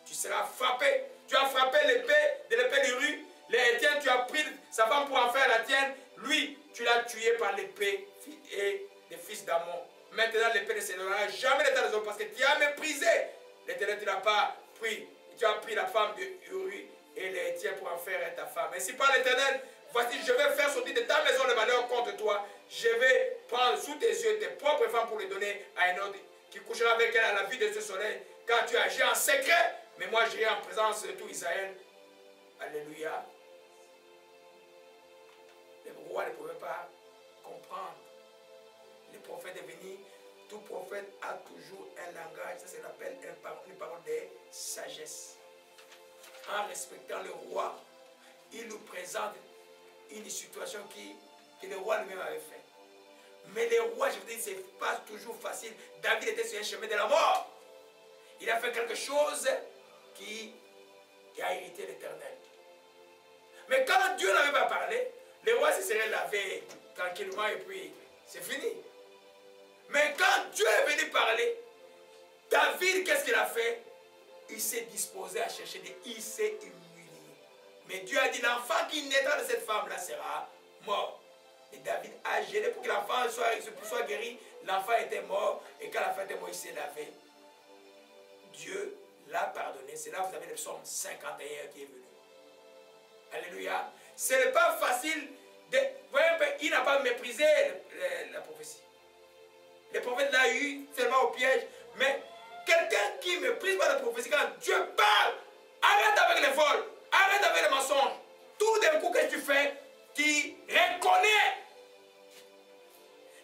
Tu seras frappé. Tu as frappé de l'épée du rue. Les tiens, tu as pris sa femme pour en faire la tienne. Lui, tu l'as tué par l'épée et des fils d'Amon. Maintenant, l'épée ne se donnera jamais de ta raison parce que tu as méprisé. L'Éternel, tu n'as pas pris. Tu as pris la femme de Uri et les tiens pour en faire ta femme. Ainsi par l'Éternel, voici, je vais faire sortir de ta maison le malheur contre toi je vais prendre sous tes yeux tes propres femmes pour les donner à un autre qui couchera avec elle à la vue de ce soleil, car tu agis en secret, mais moi j'irai en présence de tout Israël. Alléluia. Les rois ne pouvaient pas comprendre. Les prophètes est venu, tout prophète a toujours un langage, ça s'appelle une parole de sagesse. En respectant le roi, il nous présente une situation que le roi lui-même avait fait. Mais les rois, je vous dis, ce n'est pas toujours facile. David était sur un chemin de la mort. Il a fait quelque chose qui a irrité l'Éternel. Mais quand Dieu n'avait pas parlé, le roi se serait lavé tranquillement et puis c'est fini. Mais quand Dieu est venu parler, David, qu'est-ce qu'il a fait? Il s'est disposé à chercher il s'est humilié. Mais Dieu a dit, l'enfant qui naîtra de cette femme-là sera mort. Et David a gêné pour que l'enfant soit guéri. L'enfant était mort et quand l'enfant était mort, il s'est lavé. Dieu l'a pardonné. C'est là que vous avez le psaume 51 qui est venu. Alléluia. Ce n'est pas facile. Il n'a pas méprisé la prophétie. Le prophète l'a eu seulement au piège. Mais quelqu'un qui ne méprise pas la prophétie, quand Dieu parle, arrête avec les vols, arrête avec les mensonges. Tout d'un coup que tu fais, tu reconnais.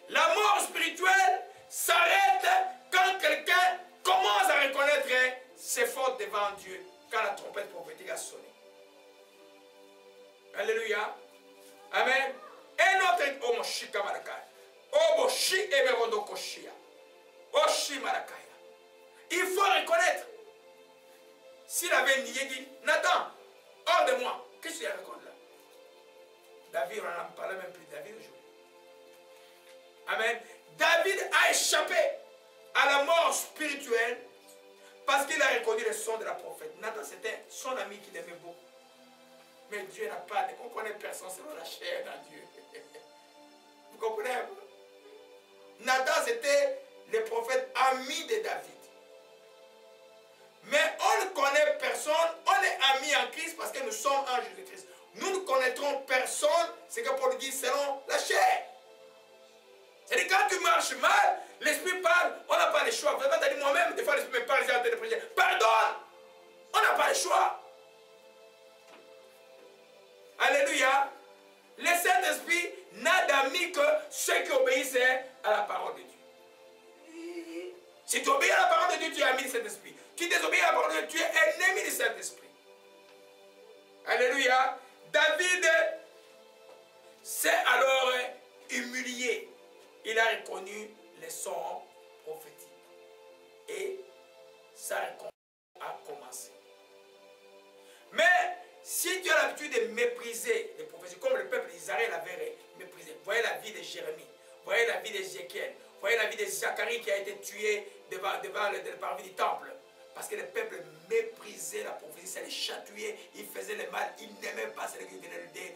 La mort spirituelle s'arrête quand quelqu'un commence à reconnaître ses fautes devant Dieu, quand la trompette prophétique a sonné. Alléluia. Amen. Et notre Omoshika Marakaya. Oboshi Emerondo Koshia. Oshi Marakaya. Il faut reconnaître. S'il avait nié, dit, Nathan, hors de moi. Qu'est-ce qu'il raconte là? David, on n'en parlait même plus de David aujourd'hui. Amen. David a échappé à la mort spirituelle parce qu'il a reconnu le son de la prophète. Nathan, c'était son ami qu'il aimait beaucoup. Mais Dieu n'a pas, on ne connaît personne selon la chair dans Dieu. Vous comprenez? Nathan, c'était le prophète ami de David. Mais on ne connaît personne, on est amis en Christ parce que nous sommes en Jésus-Christ. Nous ne connaîtrons personne, c'est que Paul dit, selon la chair. C'est-à-dire quand tu marches mal, l'Esprit parle, on n'a pas le choix. Vous avez pas dit moi-même, des fois l'Esprit me parle, j'ai en train de prêcher. Pardonne! On n'a pas le choix. Alléluia. Le Saint-Esprit n'a d'amis que ceux qui obéissent à la parole de Dieu. Si tu obéis à la parole de Dieu, tu es ami du Saint-Esprit. Tu désobéis à la parole de Dieu, tu es ennemi du Saint-Esprit. Alléluia. David s'est alors humilié. Il a reconnu les sons prophétiques. Et sa récompense a commencé. Mais si tu as l'habitude de mépriser les prophéties, comme le peuple d'Israël avait méprisé, voyez la vie de Jérémie, voyez la vie d'Ézéchiel, voyez la vie de Zacharie qui a été tué devant le parvis du temple. Parce que le peuple méprisait la prophétie, ça les chatouillait, il faisait le mal, il n'aimait pas celui qui venait le dire.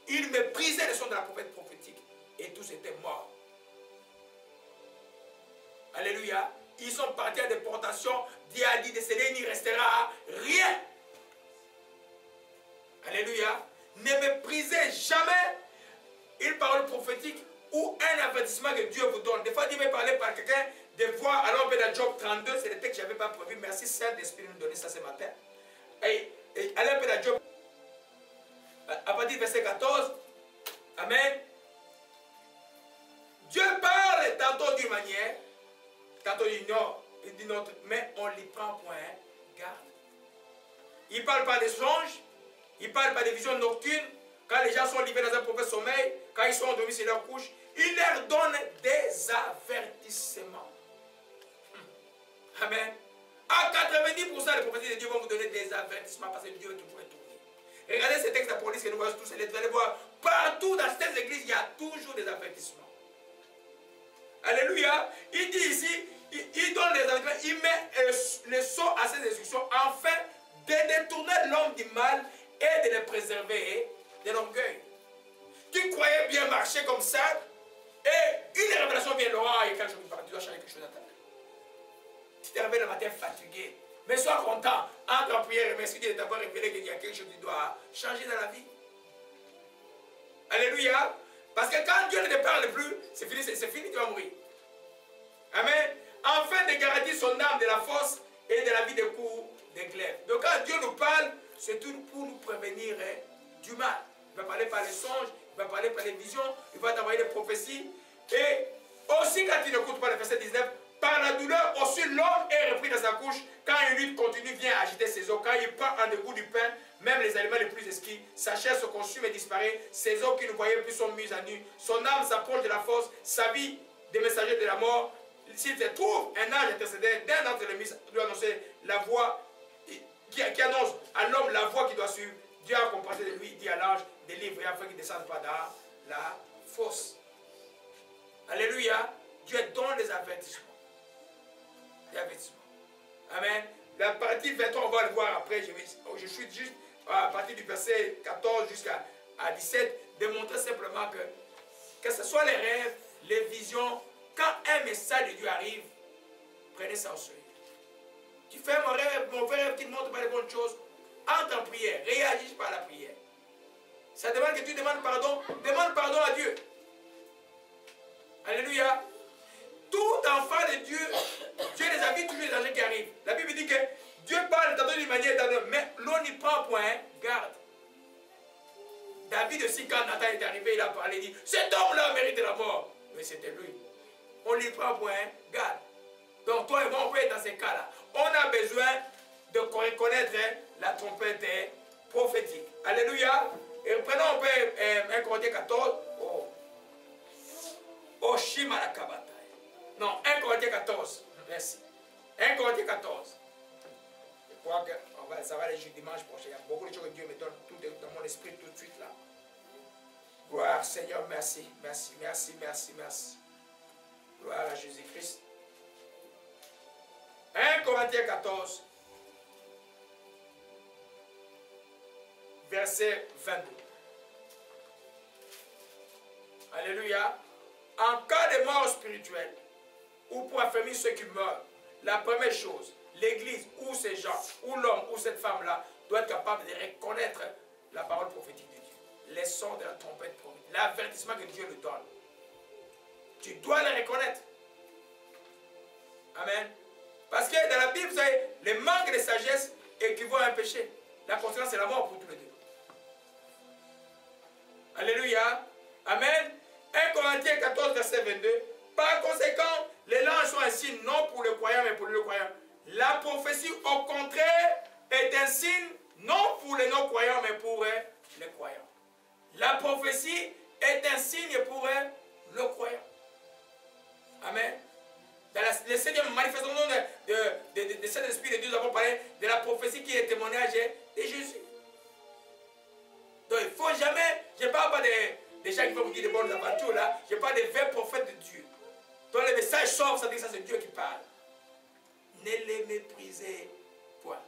Il méprisait le son de la prophète prophétique. Et tous étaient morts. Alléluia. Ils sont partis à déportation. Dieu a dit décédé, il n'y restera rien. Alléluia. Ne méprisez jamais une parole prophétique ou un avertissement que Dieu vous donne. Des fois, Dieu veut parler par quelqu'un. Des fois, alors dans Job 32, c'est le texte que je n'avais pas prévu. Merci Saint-Esprit de nous donner ça ce matin. Et allez un peu dans Job, à partir du verset 14. Amen. Dieu parle tantôt d'une manière, tantôt d'une autre, mais on ne lui prend point garde. Il ne parle pas des songes, il ne parle pas des visions nocturnes. Quand les gens sont livrés dans un mauvais sommeil, quand ils sont endormis sur leur couche, il leur donne des avertissements. Amen. À 90% des prophéties de Dieu vont vous donner des avertissements parce que Dieu est tout pour retourner. Regardez ces textes de police que nous voyons tous, vous allez voir, partout dans cette église, il y a toujours des avertissements. Alléluia. Il dit ici, il donne les avertissements, il met le sceau à ses instructions afin de détourner l'homme du mal et de le préserver de l'orgueil. Tu croyais bien marcher comme ça et une révélation vient, il y a quelque chose qui part, tu dois changer quelque chose dans ta vie. Tu t'es réveillé le matin fatigué, mais sois content, entre en prière et merci Dieu de t'avoir révélé qu'il y a quelque chose que tu dois changer dans la vie. Alléluia. Parce que quand Dieu ne te parle plus, c'est fini, tu vas mourir. Amen. Afin de garantir son âme de la force et de la vie des coups d'éclair. Donc quand Dieu nous parle, c'est tout pour nous prévenir du mal. Il va parler par les songes, il va parler par les visions, il va t'envoyer des prophéties. Et aussi quand tu n'écoutes pas le verset 19, par la douleur, aussi l'homme est repris dans sa couche. Quand une lutte continue, vient agiter ses os. Quand il prend en dégoût du pain, même les aliments les plus exquis, sa chair se consume et disparaît. Ses os qui ne voyaient plus sont mis à nu. Son âme s'approche de la force. Sa vie des messagers de la mort. S'il se trouve un ange intercédé d'un d'entre les ministres, doit annoncer la voix qui annonce à l'homme la voie qu'il doit suivre. Dieu a compassion de lui, dit à l'ange, délivre afin qu'il ne descende pas dans la fosse. Alléluia. Dieu donne les avertissements. Les avertissements. Amen. La partie 23, on va le voir après. Je suis juste à partir du verset 14 jusqu'à 17, démontrer simplement que ce soit les rêves, les visions, quand un message de Dieu arrive, prenez ça au sérieux. Tu fais mon rêve qui ne montre pas les bonnes choses, entre en prière, réagis par la prière. Ça demande que tu demande pardon à Dieu. Alléluia. Tout enfant de Dieu, Dieu les invite toujours les dangers qui arrivent. La Bible dit que Dieu parle tantôt d'une manière étonnante, mais l'on n'y prend point garde. David aussi, quand Nathan est arrivé, il a parlé, il dit, cet homme-là mérite la mort. Mais c'était lui. On n'y prend point garde. Donc toi et moi, on peut être dans ces cas-là. On a besoin de reconnaître la trompette prophétique. Alléluia. Et prenons un peu 1 Corinthiens 14. Oh, Shimalakabata. Non, 1 Corinthiens 14. Merci. 1 Corinthiens 14. Je crois que ça va aller dimanche prochain. Il y a beaucoup de choses que Dieu me donne tout dans mon esprit tout de suite là. Gloire Seigneur, merci, merci, merci, merci, merci. Gloire à Jésus-Christ. 1 Corinthiens 14, verset 22. Alléluia. En cas de mort spirituelle, ou pour affermir ceux qui meurent, la première chose, l'église ou ces gens, ou l'homme ou cette femme-là, doit être capable de reconnaître la parole prophétique de Dieu. Les sons de la trompette prophétique, l'avertissement que Dieu nous donne. Tu dois les reconnaître. Amen. Parce que dans la Bible, vous savez, le manque de sagesse équivaut à un péché. La conséquence, c'est la mort pour tous les deux. Alléluia. Amen. 1 Corinthiens 14, verset 22. Par conséquent, les langues sont un signe non pour le croyant, mais pour le croyant. La prophétie, au contraire, est un signe non pour les non-croyants, mais pour les croyants. La prophétie est un signe pour le croyant. Amen. Dans les 7e manifestation de cet esprit de Dieu, nous avons parlé de la prophétie qui est le témoignage de Jésus. Donc il ne faut jamais, je ne parle pas des gens qui vont vous dire des bonnes aventures là, je parle des vrais prophètes de Dieu. Donc les messages sortent, ça dit que ça c'est Dieu qui parle. Ne les méprisez point.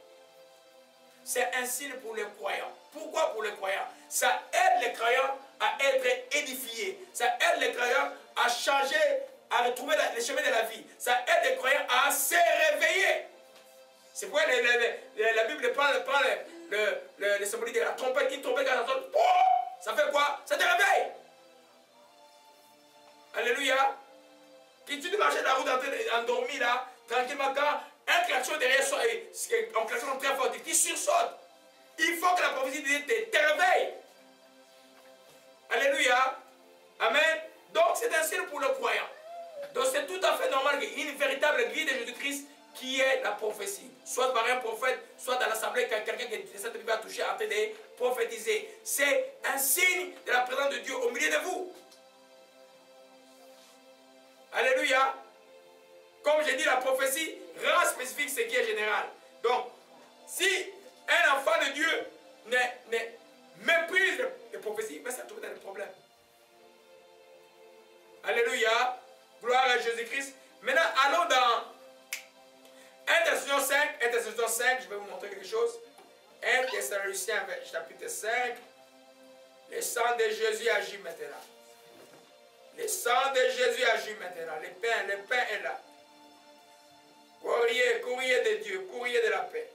C'est un signe pour les croyants. Pourquoi pour les croyants? Ça aide les croyants à être édifiés. Ça aide les croyants à changer, à retrouver les chemins de la vie. Ça aide les croyants à se réveiller. C'est pourquoi la Bible prend le symbole de la trompette, qui trompette quand ça fait quoi? Ça te réveille. Alléluia. Si tu marches dans la route endormi là, tranquillement, quand un klaxon derrière soi, un klaxon très fort, tu sursautes. Il faut que la prophétie de Dieu te réveille. Alléluia. Amen. Donc c'est un signe pour le croyant. Donc c'est tout à fait normal qu'une véritable guide de Jésus-Christ qui est la prophétie. Soit par un prophète, soit dans l'assemblée, quelqu'un qui cette Bible a touché en train de prophétiser. C'est un signe de la présence de Dieu au milieu de vous. Alléluia. Comme j'ai dit, la prophétie rend spécifique ce qui est général. Donc, si un enfant de Dieu méprise les prophéties, mais ça trouve dans des problèmes. Alléluia. Gloire à Jésus-Christ. Maintenant, allons dans 1 Thessaloniciens 5. 1 Thessaloniciens 5, je vais vous montrer quelque chose. 1 Thessaloniciens chapitre 5. Le sang de Jésus agit maintenant. Le sang de Jésus agit maintenant. Le pain est là. Courrier de Dieu, courrier de la paix.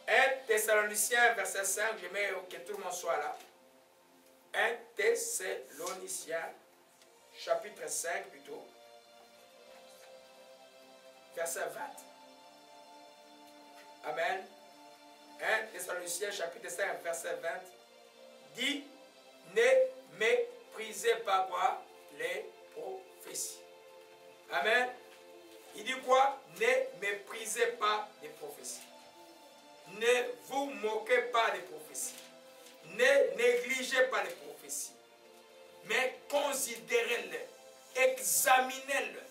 1 Thessaloniciens verset 5, je mets que tout le monde soit là. 1 Thessaloniciens, chapitre 5 plutôt, verset 20. Amen. 1 Thessaloniciens, chapitre 5, verset 20, dit, ne méprisez pas quoi? Les prophéties. Amen. Il dit quoi? Ne méprisez pas les prophéties. Ne vous moquez pas des prophéties. Ne négligez pas les prophéties. Mais considérez-les. Examinez-les.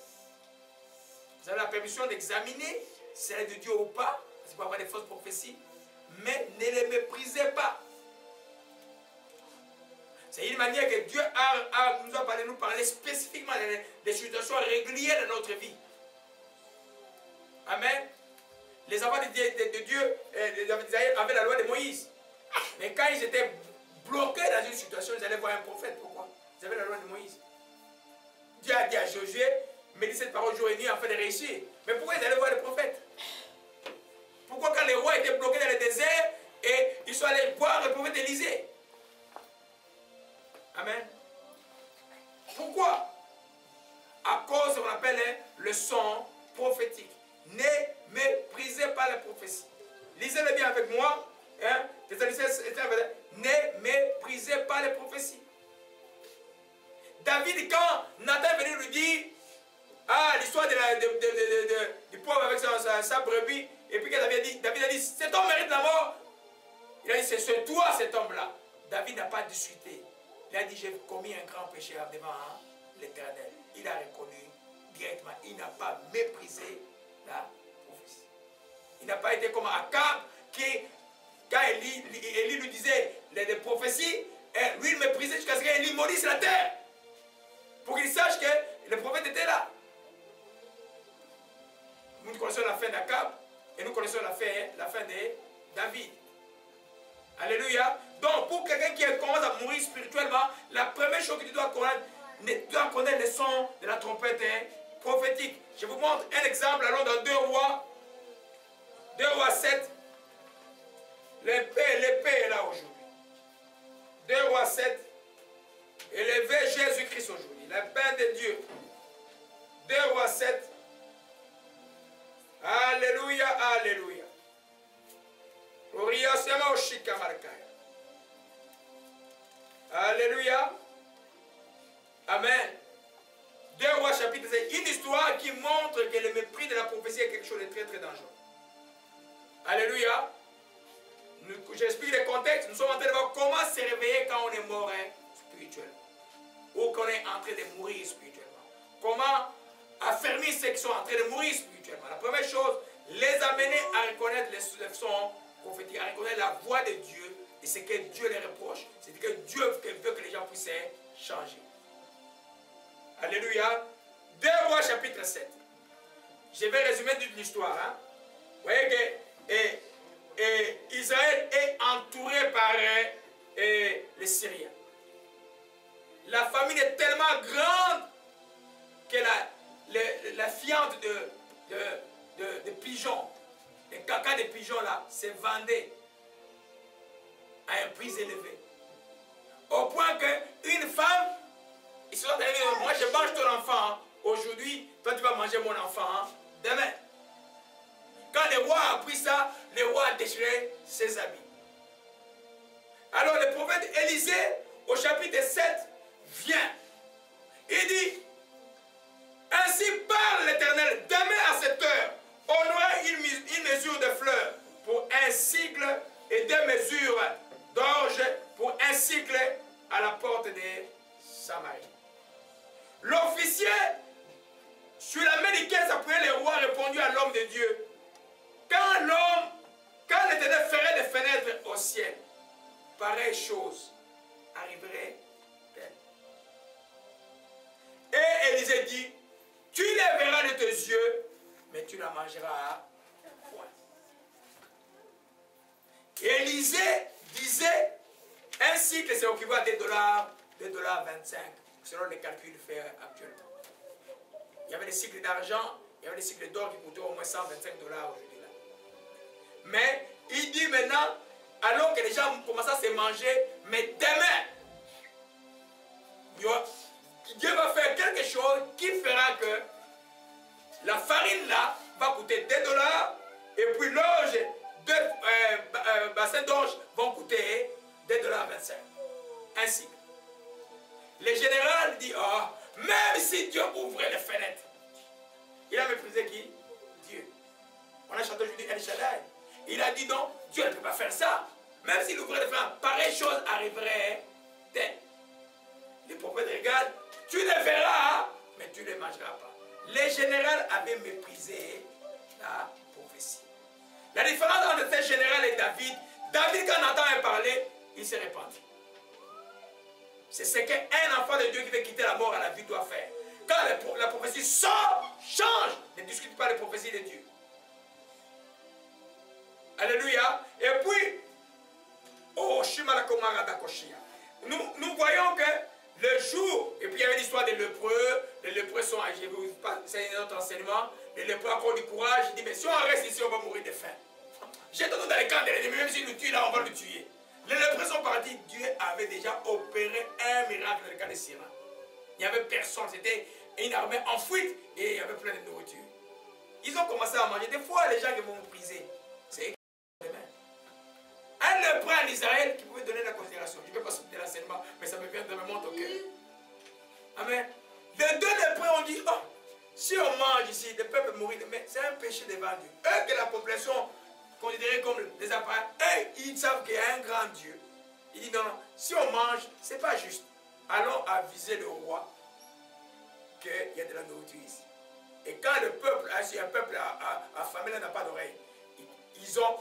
Vous avez la permission d'examiner si elle est de Dieu ou pas. C'est pour avoir des fausses prophéties. Mais ne les méprisez pas. C'est une manière que Dieu nous parler spécifiquement des situations régulières de notre vie. Amen. Les enfants de Dieu avaient la loi de Moïse. Mais quand ils étaient bloqués dans une situation, ils allaient voir un prophète. Pourquoi? Ils avaient la loi de Moïse. Dieu a dit à Josué, médite cette parole jour et nuit afin de réussir. Mais pourquoi ils allaient voir le prophète? Pourquoi quand les rois étaient bloqués dans le désert et ils sont allés voir le prophète Élisée? Amen. Pourquoi? À cause de ce qu'on appelle le son prophétique. Ne méprisez pas la prophétie. Lisez-le bien avec moi. Hein? Ne méprisez pas les prophéties. David, quand Nathan est venu lui dire, l'histoire du pauvre avec sa brebis, et puis que David a dit, cet homme mérite la mort. Il a dit, c'est toi cet homme-là. David n'a pas discuté. Il a dit, j'ai commis un grand péché devant l'Éternel. Il a reconnu directement. Il n'a pas méprisé la prophétie. Il n'a pas été comme Akab qui, quand Élie lui disait les prophéties, lui il méprisait jusqu'à ce qu'Élie maudisse la terre. Pour qu'il sache que le prophète était là. Nous connaissons la fin d'Akab et nous connaissons la fin de David. Alléluia. Donc, pour quelqu'un qui commence à mourir spirituellement, la première chose que tu dois connaître le son de la trompette prophétique. Je vous montre un exemple. Allons dans 2 Rois 7. L'épée est là aujourd'hui. 2 Rois 7. Élevez Jésus-Christ aujourd'hui. La paix de Dieu. 2 Rois 7. Alléluia, alléluia. Alléluia. Amen. 2 Rois chapitre 7. Une histoire qui montre que le mépris de la prophétie est quelque chose de très très dangereux. Alléluia. J'explique le contexte. Nous sommes en train de voir comment se réveiller quand on est mort spirituellement. Ou qu'on est en train de mourir spirituellement. Comment affermir ceux qui sont en train de mourir spirituellement. La première chose, les amener à reconnaître les sons prophétiques, à reconnaître la voix de Dieu et ce que Dieu les reproche. C'est que Dieu veut que les gens puissent changer. Alléluia. 2 Rois chapitre 7. Je vais résumer toute l'histoire. Hein. Vous voyez que Israël est entouré par les Syriens. La famine est tellement grande que la fiente de pigeons, les caca de pigeons là, se vendait à un prix élevé. Au point qu'une femme, ils se sont dit, moi je mange ton enfant aujourd'hui, toi tu vas manger mon enfant demain. Quand le roi a appris ça, le roi a déchiré ses habits. Alors le prophète Élisée, au chapitre 7, vient. Il dit, ainsi parle l'Éternel, demain à cette heure, on aura une mesure de fleurs pour un cycle et 2 mesures d'orge pour un cycle à la porte de Samarie. L'officier, sur la main duquel s'appuyait le roi, répondit à l'homme de Dieu, quand l'Éternel ferait des fenêtres au ciel, pareille chose arriverait-elle. Et Élisée dit, tu les verras de tes yeux, mais tu la mangeras point. Élisée disait, un cycle c'est équivalent à $2,25, selon les calculs faits actuellement. Il y avait des cycles d'argent, il y avait des cycles d'or qui coûtaient au moins $125 aujourd'hui là. Mais il dit maintenant, alors que les gens commencent à se manger, mais demain, Dieu va faire quelque chose qui fera que la farine là va coûter 2 $ et puis l'orge, 2 bassins d'orge vont coûter 2,25 $. Ainsi. Le général dit, oh, même si Dieu ouvrait les fenêtres, il a méprisé qui? Dieu. On a chanté aujourd'hui El Shaddai. Il a dit non, Dieu ne peut pas faire ça. Même s'il ouvrait les fenêtres, pareille chose arriverait. Les prophètes regardent, tu les verras, mais tu ne les mangeras pas. Les généraux avaient méprisé la prophétie. La différence entre ce général et David, David, quand on entend parler, il s'est répandu. C'est ce qu'un enfant de Dieu qui veut quitter la mort à la vie doit faire. Quand la prophétie sort, change, ne discute pas les prophéties de Dieu. Alléluia. Et puis, oh, nous voyons que le jour, et puis il y avait l'histoire des lépreux, les lépreux sont, c'est un autre enseignement, les lépreux ont encore du courage, ils disent, mais si on reste ici, on va mourir de faim. Jetons-nous dans les camps de l'ennemi, même s'il nous tue là, on va le tuer. Les lépreux sont partis, Dieu avait déjà opéré un miracle dans le cas de Syrie. Il n'y avait personne, c'était une armée en fuite et il y avait plein de nourriture. Ils ont commencé à manger. Des fois, les gens qui vont vous briser, c'est un lépreux en Israël qui pouvait donner la considération. Je ne vais pas sauter l'enseignement, mais ça me vient de me monter au cœur. Amen. Les 2 lépreux ont dit, oh, si on mange ici, le peuple mourit. Mais c'est un péché devant Dieu. Eux que la population considérée comme des appareils, eux, ils savent qu'il y a un grand Dieu. Il dit, non, non, si on mange, ce n'est pas juste. Allons aviser le roi qu'il y a de la nourriture ici. Et quand le peuple, si un peuple affamé n'a pas d'oreille, ils ont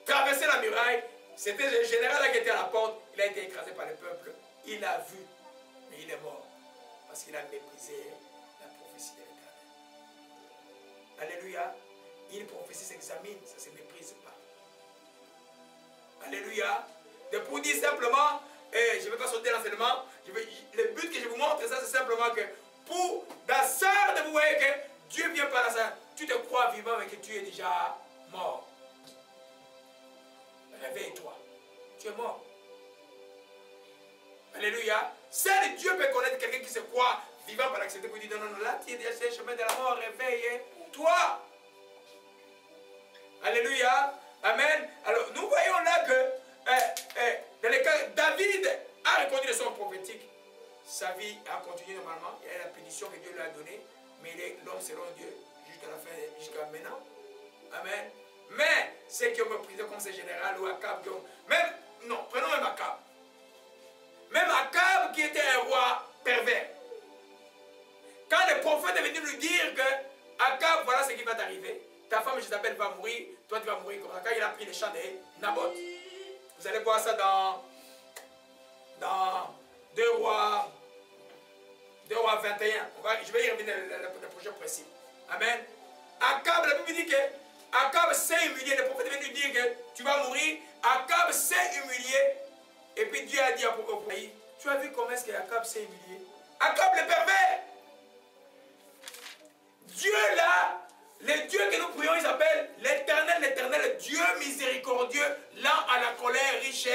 traversé la muraille. C'était le général qui était à la porte. Il a été écrasé par le peuple. Il a vu, mais il est mort. Parce qu'il a méprisé la prophétie de l'Éternel. Alléluia. Une prophétie s'examine, ça ne se méprise pas. Alléluia. De pour dire simplement, je ne vais pas sauter l'enseignement, le but que je vous montre, ça c'est simplement que pour la sœur de vous voyez que Dieu vient par la sœur, tu te crois vivant mais que tu es déjà mort. Réveille-toi. Tu es mort. Alléluia. Seul Dieu peut connaître quelqu'un qui se croit vivant par l'accepter pour dire non, non, là, tu es déjà sur le chemin de la mort, réveille-toi. Alléluia. Amen. Alors, nous voyons là que dans les cas, David a reconnu le son prophétique. Sa vie a continué normalement. Il y a la pénition que Dieu lui a donnée. Mais l'homme selon Dieu jusqu'à la fin, jusqu'à maintenant. Amen. Mais ceux qui ont méprisé comme ces généraux ou Akab, même, non, prenons même Akab. Même Akab qui était un roi pervers. Quand le prophète est venu lui dire que Akab, voilà ce qui va t'arriver. Ta femme Jézabel va mourir, toi tu vas mourir comme ça. Quand il a pris les champs de Naboth. Vous allez voir ça dans 2 Rois 21. Je vais y revenir le prochain principe. Amen. Akab, la Bible dit que Akab s'est humilié. Le prophète est venu lui dire que tu vas mourir. Akab s'est humilié. Et puis Dieu a dit à propos, tu as vu comment est-ce que Akab s'est humilié? Akab le pervers. Dieu là, le Dieu que nous prions, il s'appelle l'Éternel, Dieu miséricordieux, lent à la colère, riche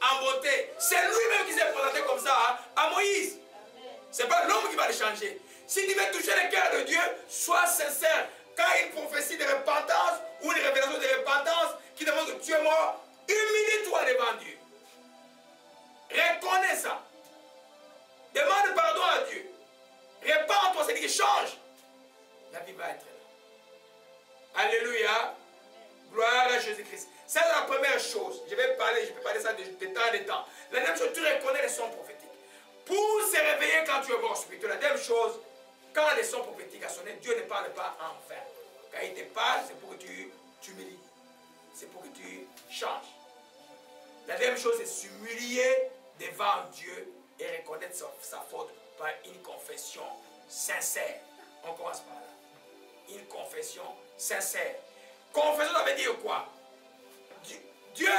en beauté. C'est lui-même qui s'est présenté comme ça à Moïse. Ce n'est pas l'homme qui va le changer. Si tu veux toucher le cœur de Dieu, sois sincère. Quand il y a une prophétie de repentance ou une révélation de repentance qui demande que tu es mort, humilie-toi devant Dieu. Reconnais ça. Demande pardon à Dieu. Répands-toi, c'est-à-dire qu'il change. La vie va être là. Alléluia. Gloire à Jésus-Christ. C'est la première chose. Je peux parler ça de temps en temps. La deuxième chose, tu reconnais les sons prophétiques. Pour se réveiller quand tu es mort spirituel. La deuxième chose, quand les sons prophétiques a sonné, Dieu ne parle pas en vain. Quand il te parle, c'est pour que tu t'humilies. C'est pour que tu changes. La deuxième chose, c'est s'humilier devant Dieu et reconnaître sa faute par une confession sincère. On commence par là. Une confession sincère. Confession, ça veut dire quoi? Dieu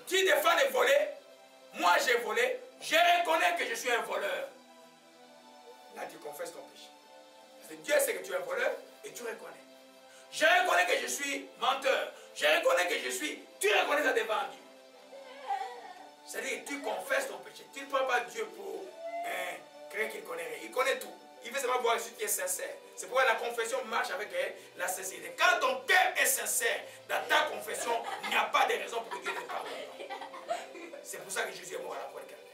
dit des fois de voler. Moi, j'ai volé. Je reconnais que je suis un voleur. Là, tu confesses ton péché. Parce que Dieu sait que tu es un voleur et tu reconnais. Je reconnais que je suis menteur. Je reconnais que je suis... Tu reconnais ça devant Dieu. C'est-à-dire que tu confesses ton péché. Tu ne prends pas Dieu pour quelqu'un qui ne connaît rien. Il connaît tout. Il veut seulement voir celui qui est sincère. C'est pourquoi la confession marche avec la sincérité. Quand ton cœur est sincère dans ta confession, il n'y a pas de raison pour que Dieu ne pardonne pas. C'est pour ça que Jésus est mort à la croix de Calvaire.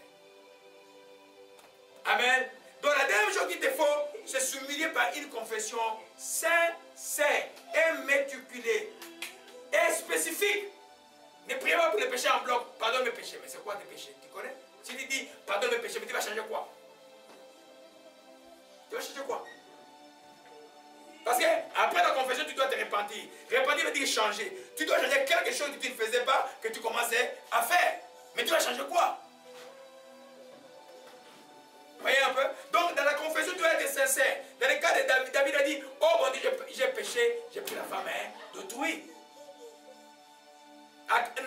Amen. Donc la deuxième chose qu'il te faut, c'est s'humilier par une confession sincère et méticulée et spécifique. Ne priez pas pour les péchés en bloc. Pardonne mes péchés. Mais c'est quoi tes péchés? Tu connais? Si tu dis pardonne mes péchés, mais tu vas changer quoi? Tu vas changer quoi? Parce que après la confession, tu dois te repentir. Repentir veut dire changer. Tu dois changer quelque chose que tu ne faisais pas, que tu commençais à faire. Mais tu vas changer quoi? Voyez un peu? Donc dans la confession, tu dois être sincère. Dans le cas de David, David a dit, oh mon Dieu, j'ai péché, j'ai pris la femme d'autrui. Akab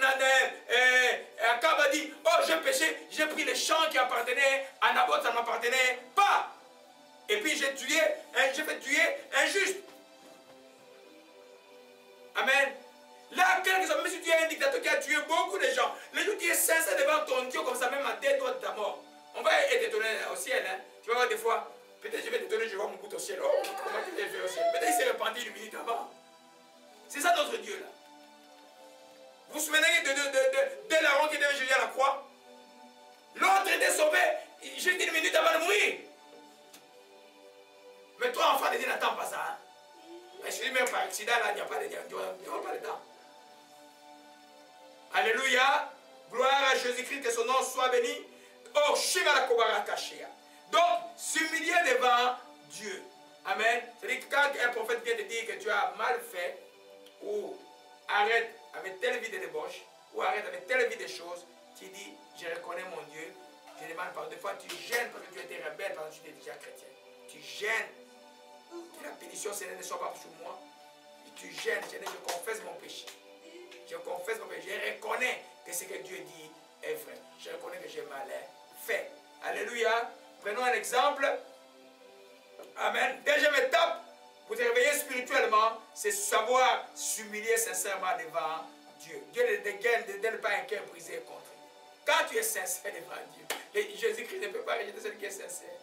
a dit, oh j'ai péché, j'ai pris les champs qui appartenaient à Naboth, ça ne m'appartenait pas. Et puis j'ai fait tuer un juste. Amen. Là, même si tu es un dictateur qui a tué beaucoup de gens, le jour où tu es sincère devant ton Dieu, comme ça, même à 2 doigts de ta mort, on va être étonné au ciel. Hein. Tu vas voir des fois, peut-être je vais t'étonner, je vois mon bout au ciel. Oh, comment tu t'es fait au ciel? Peut-être il s'est repenti une minute avant. C'est ça notre Dieu là. Vous vous souvenez de Laron qui devait juger à la croix? L'autre était sauvé juste une minute avant de mourir. Mais toi, enfant de Dieu, n'attends pas ça. Hein? Mais je dis même par accident, là, il n'y a pas de temps. Alléluia. Gloire à Jésus-Christ, que son nom soit béni. Oh, Shimala Kobara Kashia. Donc, s'humilier devant Dieu. Amen. C'est-à-dire que quand un prophète vient te dire que tu as mal fait, ou arrête avec telle vie de débauche, ou arrête avec telle vie de choses, tu dis, je reconnais mon Dieu, je demande pardon. Des fois, tu gênes parce que tu étais rebelle, parce que tu étais déjà chrétien. Tu gênes. Que la pénition, ne soit pas sur moi. Et tu gênes, je confesse mon péché. Je confesse mon péché. Je reconnais que ce que Dieu dit est vrai. Je reconnais que j'ai mal fait. Alléluia. Prenons un exemple. Amen. Deuxième étape, pour te réveiller spirituellement, c'est savoir s'humilier sincèrement devant Dieu. Dieu ne dégaine pas un cœur brisé contre lui. Quand tu es sincère devant Dieu, Jésus-Christ ne peut pas rejeter celui qui est sincère.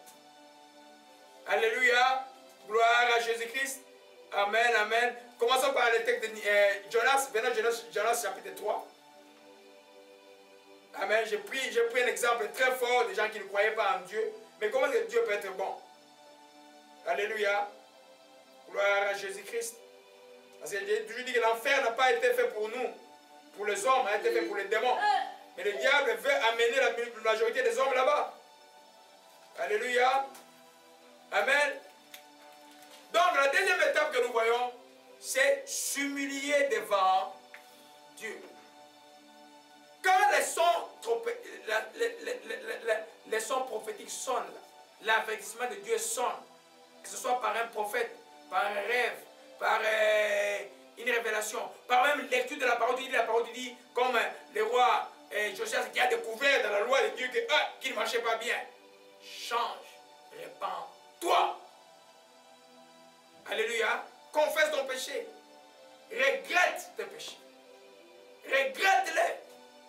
Alléluia. Gloire à Jésus-Christ. Amen, amen. Commençons par le texte de Jonas. Venons Jonas chapitre 3. Amen. J'ai pris un exemple très fort des gens qui ne croyaient pas en Dieu. Mais comment est-ce que Dieu peut être bon? Alléluia. Gloire à Jésus-Christ. Parce que j'ai toujours dit que l'enfer n'a pas été fait pour nous, pour les hommes, a été fait pour les démons. Mais le diable veut amener la majorité des hommes là-bas. Alléluia. Amen. Donc la deuxième étape que nous voyons, c'est s'humilier devant Dieu. Quand les sons prophétiques sonnent, l'avertissement de Dieu sonne, que ce soit par un prophète, par un rêve, par une révélation, par même lecture de la parole de Dieu, comme le roi Josias qui a découvert dans la loi de Dieu qu'il ne marchait pas bien. Change, répands-toi. Alléluia. Confesse ton péché. Regrette tes péchés. Regrette-les.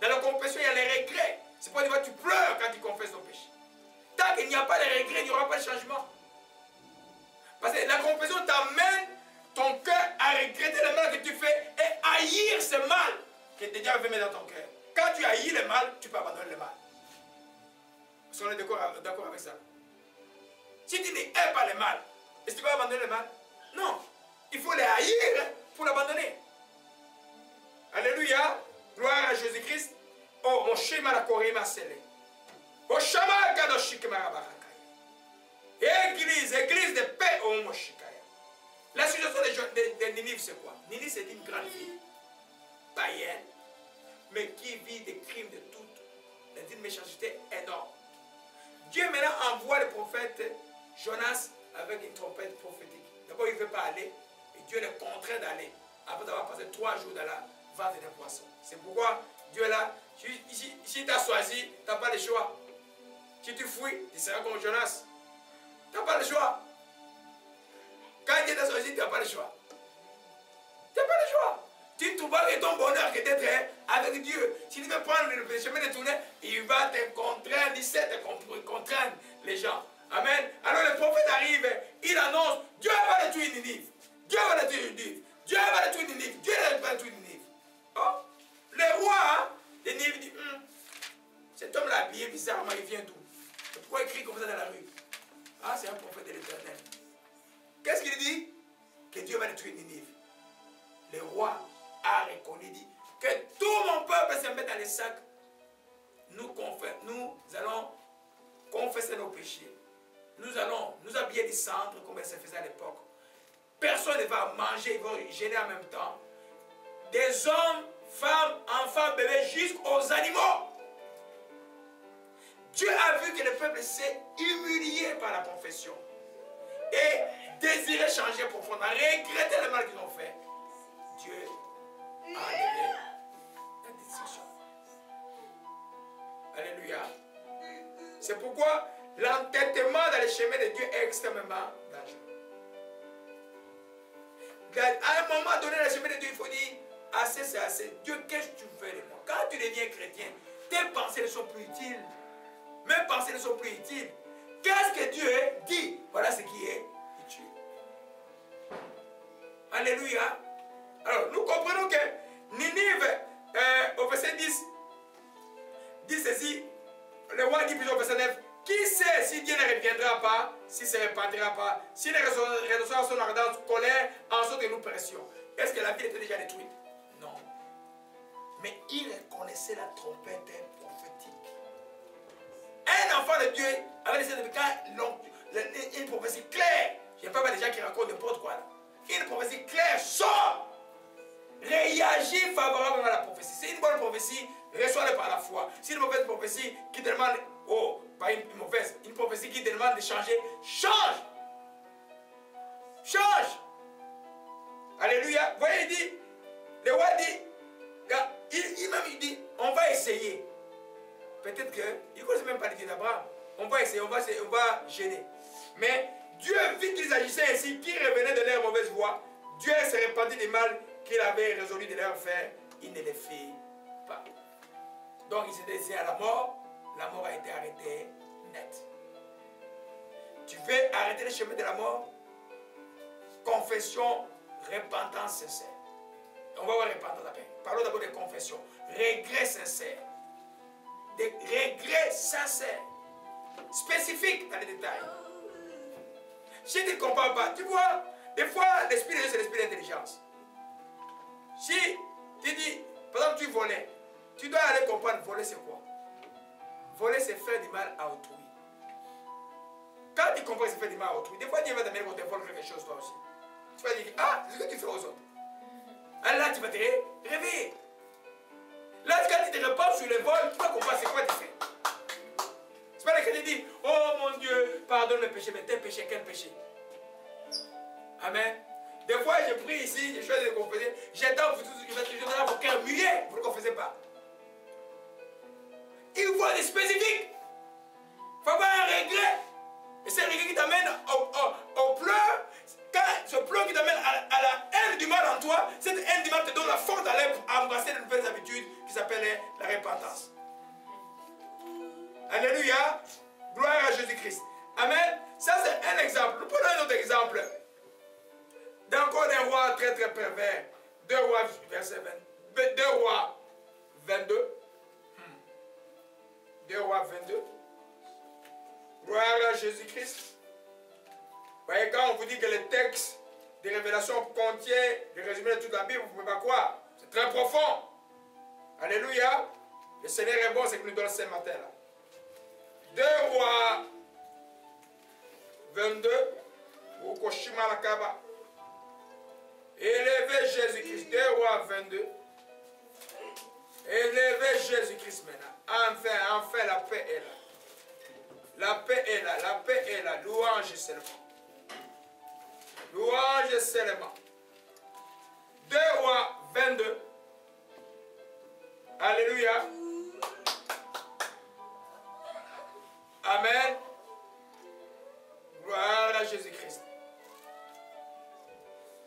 Dans la confession, il y a les regrets. C'est pourquoi tu pleures quand tu confesses ton péché. Tant qu'il n'y a pas de regrets, il n'y aura pas de changement. Parce que la confession t'amène ton cœur à regretter le mal que tu fais et haïr ce mal que le diable veut mettre dans ton cœur. Quand tu haïs le mal, tu peux abandonner le mal. Est-ce qu'on est d'accord avec ça? Si tu n'aimes pas le mal, est-ce que tu peux abandonner le mal? Non. Il faut les haïr pour l'abandonner. Alléluia. Gloire à Jésus-Christ. Oh, mon schéma la Corée m'a scellé. Oh, Shama Kadoshik Marabarakaya. Église de paix, oh, mon Shikaya. La situation de Ninive, c'est quoi? Ninive, c'est une grande ville païenne, mais qui vit des crimes de toute, d'une méchanceté énorme. Dieu maintenant envoie le prophète Jonas avec une trompette prophétique. D'abord, il ne veut pas aller, et Dieu le contraint d'aller, après avoir passé 3 jours dans la vente des poissons. C'est pourquoi Dieu est là. Si tu as choisi, tu n'as pas le choix. Si tu fuis, tu seras comme Jonas. Tu n'as pas le choix. Quand Dieu t'a choisi, tu n'as pas le choix. Tu n'as pas le choix. Tu trouveras que ton bonheur que d'être avec Dieu. Si tu veux prendre le chemin de tourner, il va te contraindre, il sait te contraindre les gens. Amen. Alors le prophète arrive, il annonce, Dieu va détruire Ninive. Dieu va détruire Ninive. Dieu va détruire Ninive. Dieu va détruire Ninive. Oh, le roi de Ninive dit, cet homme-là habillé bizarrement, il vient d'où? Pourquoi il crie comme ça dans la rue? Ah, c'est un prophète de l'Éternel. Qu'est-ce qu'il dit? Que Dieu va détruire Ninive. Le roi a reconnu, dit, que tout mon peuple se mette dans les sacs. Nous allons confesser nos péchés. Nous allons nous habiller des cendres comme elle se faisait à l'époque. Personne ne va manger, ils vont gêner en même temps. Des hommes, femmes, enfants, bébés, jusqu'aux animaux. Dieu a vu que le peuple s'est humilié par la confession et désirait changer profondément, regretter le mal qu'ils ont fait. Dieu a enlevé la destruction. Alléluia. C'est pourquoi l'entêtement dans les chemins de Dieu est extrêmement dangereux. À un moment donné, dans les chemins de Dieu, il faut dire, assez c'est assez. Dieu, qu'est-ce que tu fais de moi? Quand tu deviens chrétien, tes pensées ne sont plus utiles. Mes pensées ne sont plus utiles. Qu'est-ce que Dieu dit? Voilà ce qui est utile. Alléluia. Alors, nous comprenons que Ninive, au verset 10, dit ceci, le roi dit au verset 9, qui sait si Dieu ne reviendra pas, s'il ne se répandra pas, si les résolutions son ardente colère, en sorte que nous pressions. Est-ce que la ville était déjà détruite? Non. Mais il reconnaissait la trompette prophétique. Un enfant de Dieu avait laissé une prophétie claire. Je ne sais pas des gens qui racontent n'importe quoi là. Une prophétie claire sort. Réagit favorablement à la prophétie. C'est une bonne prophétie, reçois-le par la foi. C'est une mauvaise prophétie qui te demande, oh, pas une mauvaise, une prophétie qui te demande de changer, change. Change. Alléluia. Vous voyez, il dit, le roi dit, il dit, on va essayer. Peut-être qu'il ne connaissait même pas l'idée d'Abraham. On va essayer, on va gêner. Mais Dieu, vu qu'ils agissaient ainsi, qu'ils revenaient de leur mauvaise voie, Dieu se répandit des mal qu'il avait résolu de leur faire. Il ne les fit pas. Donc il s'est laissé à la mort a été arrêtée net. Tu veux arrêter le chemin de la mort? Confession, repentance sincère. On va voir repentance après. Parlons d'abord de confession. Regret sincère. Des regrets sincères, spécifiques dans les détails. Si tu ne comprends pas, tu vois, des fois, l'esprit de Dieu, c'est l'esprit d'intelligence. Si tu dis, par exemple, tu volais, tu dois aller comprendre, voler c'est quoi? Voler, c'est faire du mal à autrui. Quand tu comprends que c'est faire du mal à autrui, des fois, Dieu va t'amener pour te voler quelque chose, toi aussi. Tu vas dire, ah, c'est ce que tu fais aux autres. Alors là, tu vas te réveiller. Là, quand tu te repars sur le vol, tu vas comprendre c'est quoi tu fais. C'est pas là que tu dis, oh mon Dieu, pardonne mes péchés, mais tes péchés, quel péché? Amen. Des fois, je prie ici, je choisis de confesser, j'attends vos cœurs muets, vous ne confessez pas. Il faut des spécifiques. Il faut avoir un regret. Et c'est un regret qui t'amène au pleur. Quand ce pleur qui t'amène à la haine du mal en toi, cette haine du mal te donne la force d'aller embrasser de nouvelles habitudes qui s'appellent la repentance. Alléluia. Gloire à Jésus-Christ. Amen. Ça, c'est un exemple. Nous prenons un autre exemple. D'encore des rois très très pervers. 2 rois, verset 20. 2 rois 22. 2 rois 22. Gloire à Jésus-Christ. Vous voyez, quand on vous dit que le texte des révélations contient le résumé de toute la Bible, vous ne pouvez pas croire. C'est très profond. Alléluia. Le Seigneur est bon, c'est qu'il nous donne ce matin-là. 2 rois 22. Ukoshima Lakaba. Élevez Jésus-Christ. 2 rois 22. Élevez Jésus-Christ maintenant. Enfin, la paix est là. La paix est là, la paix est là. Louange seulement. Louange seulement. 2 rois 22. Alléluia. Amen. Gloire à Jésus-Christ.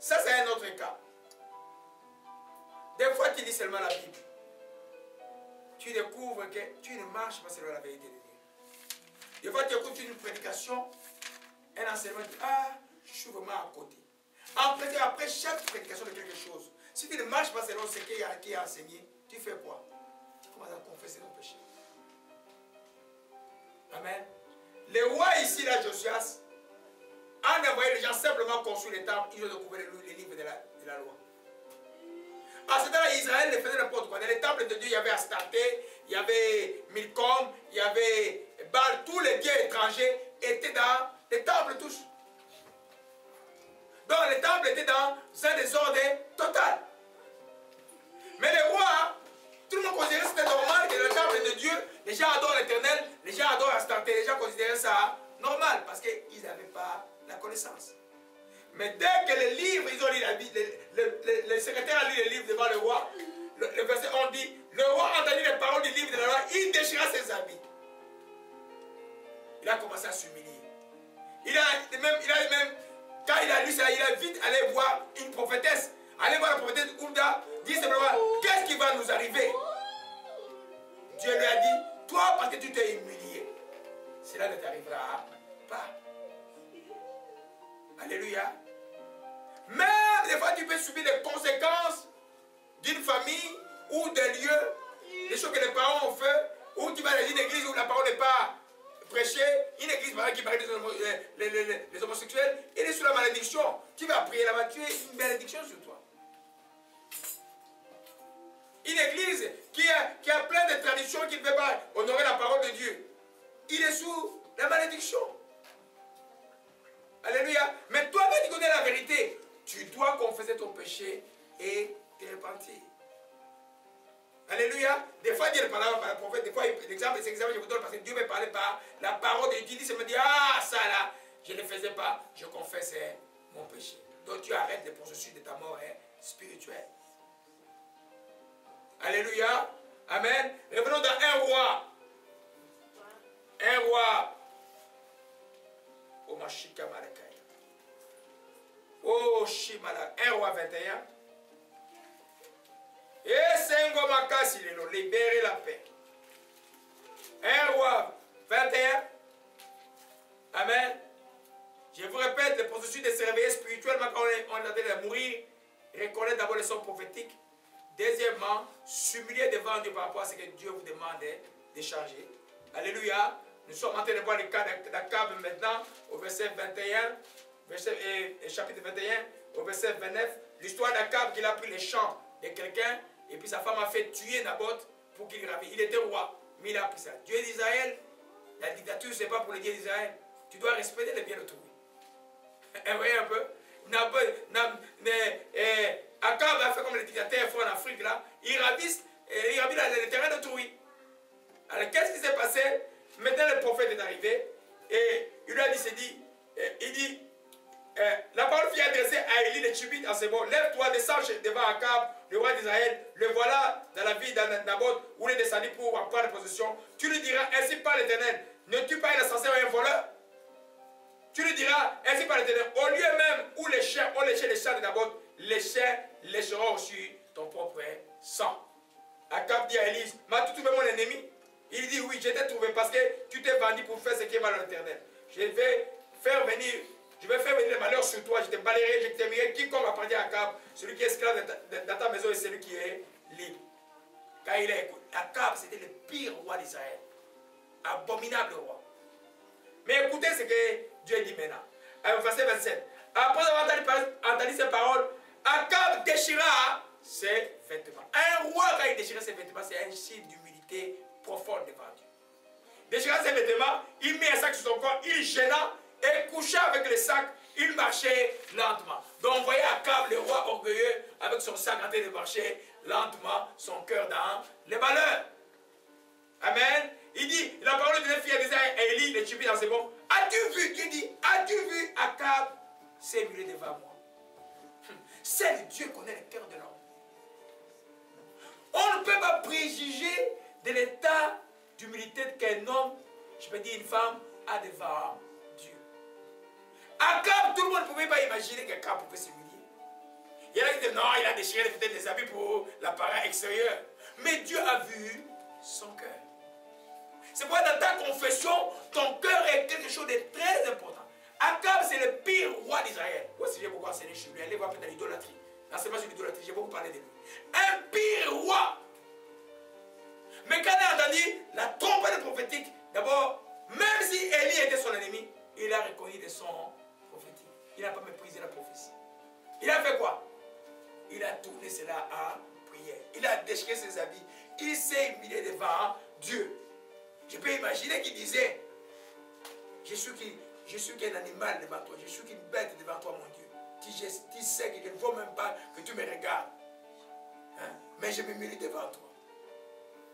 Ça, c'est un autre cas. Des fois, tu lis seulement la Bible. Tu découvres que tu ne marches pas selon la vérité de Dieu. Des fois, tu écoutes une prédication, un enseignement, tu dis, ah, je suis vraiment à côté. Après chaque prédication de quelque chose, si tu ne marches pas selon ce qui est enseigné, tu fais quoi? Tu commences à confesser ton péché. Amen. Les rois ici, là, Josias, en envoyant les gens simplement construire les temples, ils ont découvert les livres de la loi. À ce temps-là, Israël ne faisait n'importe quoi. Dans les temples de Dieu, il y avait Astarté, il y avait Milcom, il y avait Baal. Tous les dieux étrangers étaient dans les temples tous. Donc les temples étaient dans un désordre total. Mais les rois, tout le monde considérait que c'était normal que dans le temple de Dieu, les gens adorent l'Éternel, les gens adorent Astarté, les gens considéraient ça normal parce qu'ils n'avaient pas la connaissance. Mais dès que les livres, ils ont lu la Bible, le secrétaire a lu les livres devant le roi, le verset on dit, le roi a entendu les paroles du livre de la loi, il déchira ses habits. Il a commencé à s'humilier. Il a même, quand il a lu ça, il a vite allé voir une prophétesse. Allez voir la prophétesse Hulda, dit simplement, qu'est-ce qui va nous arriver? Dieu lui a dit, toi, parce que tu t'es humilié, cela ne t'arrivera pas. Alléluia. Même des fois, tu peux subir les conséquences d'une famille ou d'un lieu, des choses que les parents ont fait, ou tu vas dans une église où la parole n'est pas prêchée, une église par exemple, qui parle des homosexuels, il est sous la malédiction. Tu vas prier là-bas, tu es une malédiction sur toi. Une église qui a plein de traditions qui ne peut pas honorer la parole de Dieu, il est sous la malédiction. Alléluia. Mais toi, quand tu connais la vérité, tu dois confesser ton péché et te repentir. Alléluia. Des fois, Dieu parle par le prophète. Des fois, l'exemple, je vous donne parce que Dieu me parlait par la parole de Dieu. Il me dit, ah, ça là, je ne le faisais pas, je confessais mon péché. Donc, tu arrêtes le processus de ta mort spirituelle. Alléluia. Amen. Revenons dans un roi. Un roi. Oh, Machika Malakai. Oh, Shimala. Un roi 21. Et Sengo Makasi, libérer la paix. Un roi 21. Amen. Je vous répète, le processus de se réveiller spirituellement quand on est en train de mourir, reconnaître d'abord les sons prophétiques. Deuxièmement, s'humilier devant Dieu par rapport à ce que Dieu vous demande de changer. Alléluia. Nous sommes en train de voir le cas d'Akab maintenant, au verset 21, chapitre 21, au verset 29. L'histoire d'Akab qu'il a pris les champs de quelqu'un, et puis sa femme a fait tuer Naboth pour qu'il ravisse. Il était roi, mais il a pris ça. Dieu d'Israël, la dictature, ce n'est pas pour le Dieu d'Israël. Tu dois respecter le bien d'autrui. Vous voyez un peu? Akab a fait comme les dictateurs font en Afrique, là. Il ravisse le terrain d'autrui. Alors, qu'est-ce qui s'est passé? Maintenant, le prophète est arrivé et il lui a dit, il dit, la parole fut adressée à Élie le Tishbite en ces mots. Lève-toi, descends devant Akab, le roi d'Israël. Le voilà dans la ville de Naboth où il est descendu pour prendre possession. Tu lui diras, ainsi par l'Éternel, ne tue pas un assassin ou un voleur. Tu lui diras, ainsi par l'Éternel, au lieu même où les chiens ont léché les champs de Naboth, les chiens lécheront aussi ton propre sang. Akab dit à Élie, m'as-tu trouvé mon ennemi? Il dit, oui, je t'ai trouvé parce que tu t'es vendu pour faire ce qui est mal à l'Éternel. Je vais faire venir le malheur sur toi, je te balayerai, je t'aimerai, quiconque appartient à Akab, celui qui est esclave dans ta maison et celui qui est libre. Quand il a écouté, Akab c'était le pire roi d'Israël. Abominable roi. Mais écoutez ce que Dieu dit maintenant. Verset 27. Après avoir entendu ces paroles, Akab déchira ses vêtements. Un roi, quand il déchira ses vêtements, c'est un signe d'humilité profonde devant Dieu. Déchira ses vêtements, il met un sac sur son corps, il gêna et coucha avec le sac, il marchait lentement. Donc, vous voyez Akab, le roi orgueilleux, avec son sac en train de marcher lentement, son cœur dans les malheurs. Amen. Il dit, la parole de Dieu fille à Élie, le Tishbite dans ses mots. As-tu vu, Dieu dit, as-tu vu Akab s'émuler devant moi? Seul Dieu connaît le cœur de l'homme. On ne peut pas préjuger de l'état d'humilité qu'un homme, je peux dire une femme, a devant Dieu. Akab, tout le monde ne pouvait pas imaginer qu'Akab pouvait s'humilier. Il y en a qui disaient, non, il a déchiré peut-être des habits pour l'appareil extérieur. Mais Dieu a vu son cœur. C'est pourquoi dans ta confession, ton cœur est quelque chose de très important. Akab, c'est le pire roi d'Israël. Moi aussi, j'ai beaucoup enseigné chez lui. Allez voir peut-être l'idolâtrie. L'enseignement sur l'idolâtrie, j'ai beaucoup parlé de lui. Un pire roi. Mais quand il a entendu la trompette prophétique, d'abord, même si Élie était son ennemi, il a reconnu des sons prophétiques. Il n'a pas méprisé la prophétie. Il a fait quoi? Il a tourné cela à prière. Il a déchiré ses habits. Il s'est humilié devant Dieu. Je peux imaginer qu'il disait, je suis qu'un animal devant toi. Je suis qu'une bête devant toi, mon Dieu. Tu sais que je ne veux même pas que tu me regardes. Hein? Mais je m'humilie devant toi.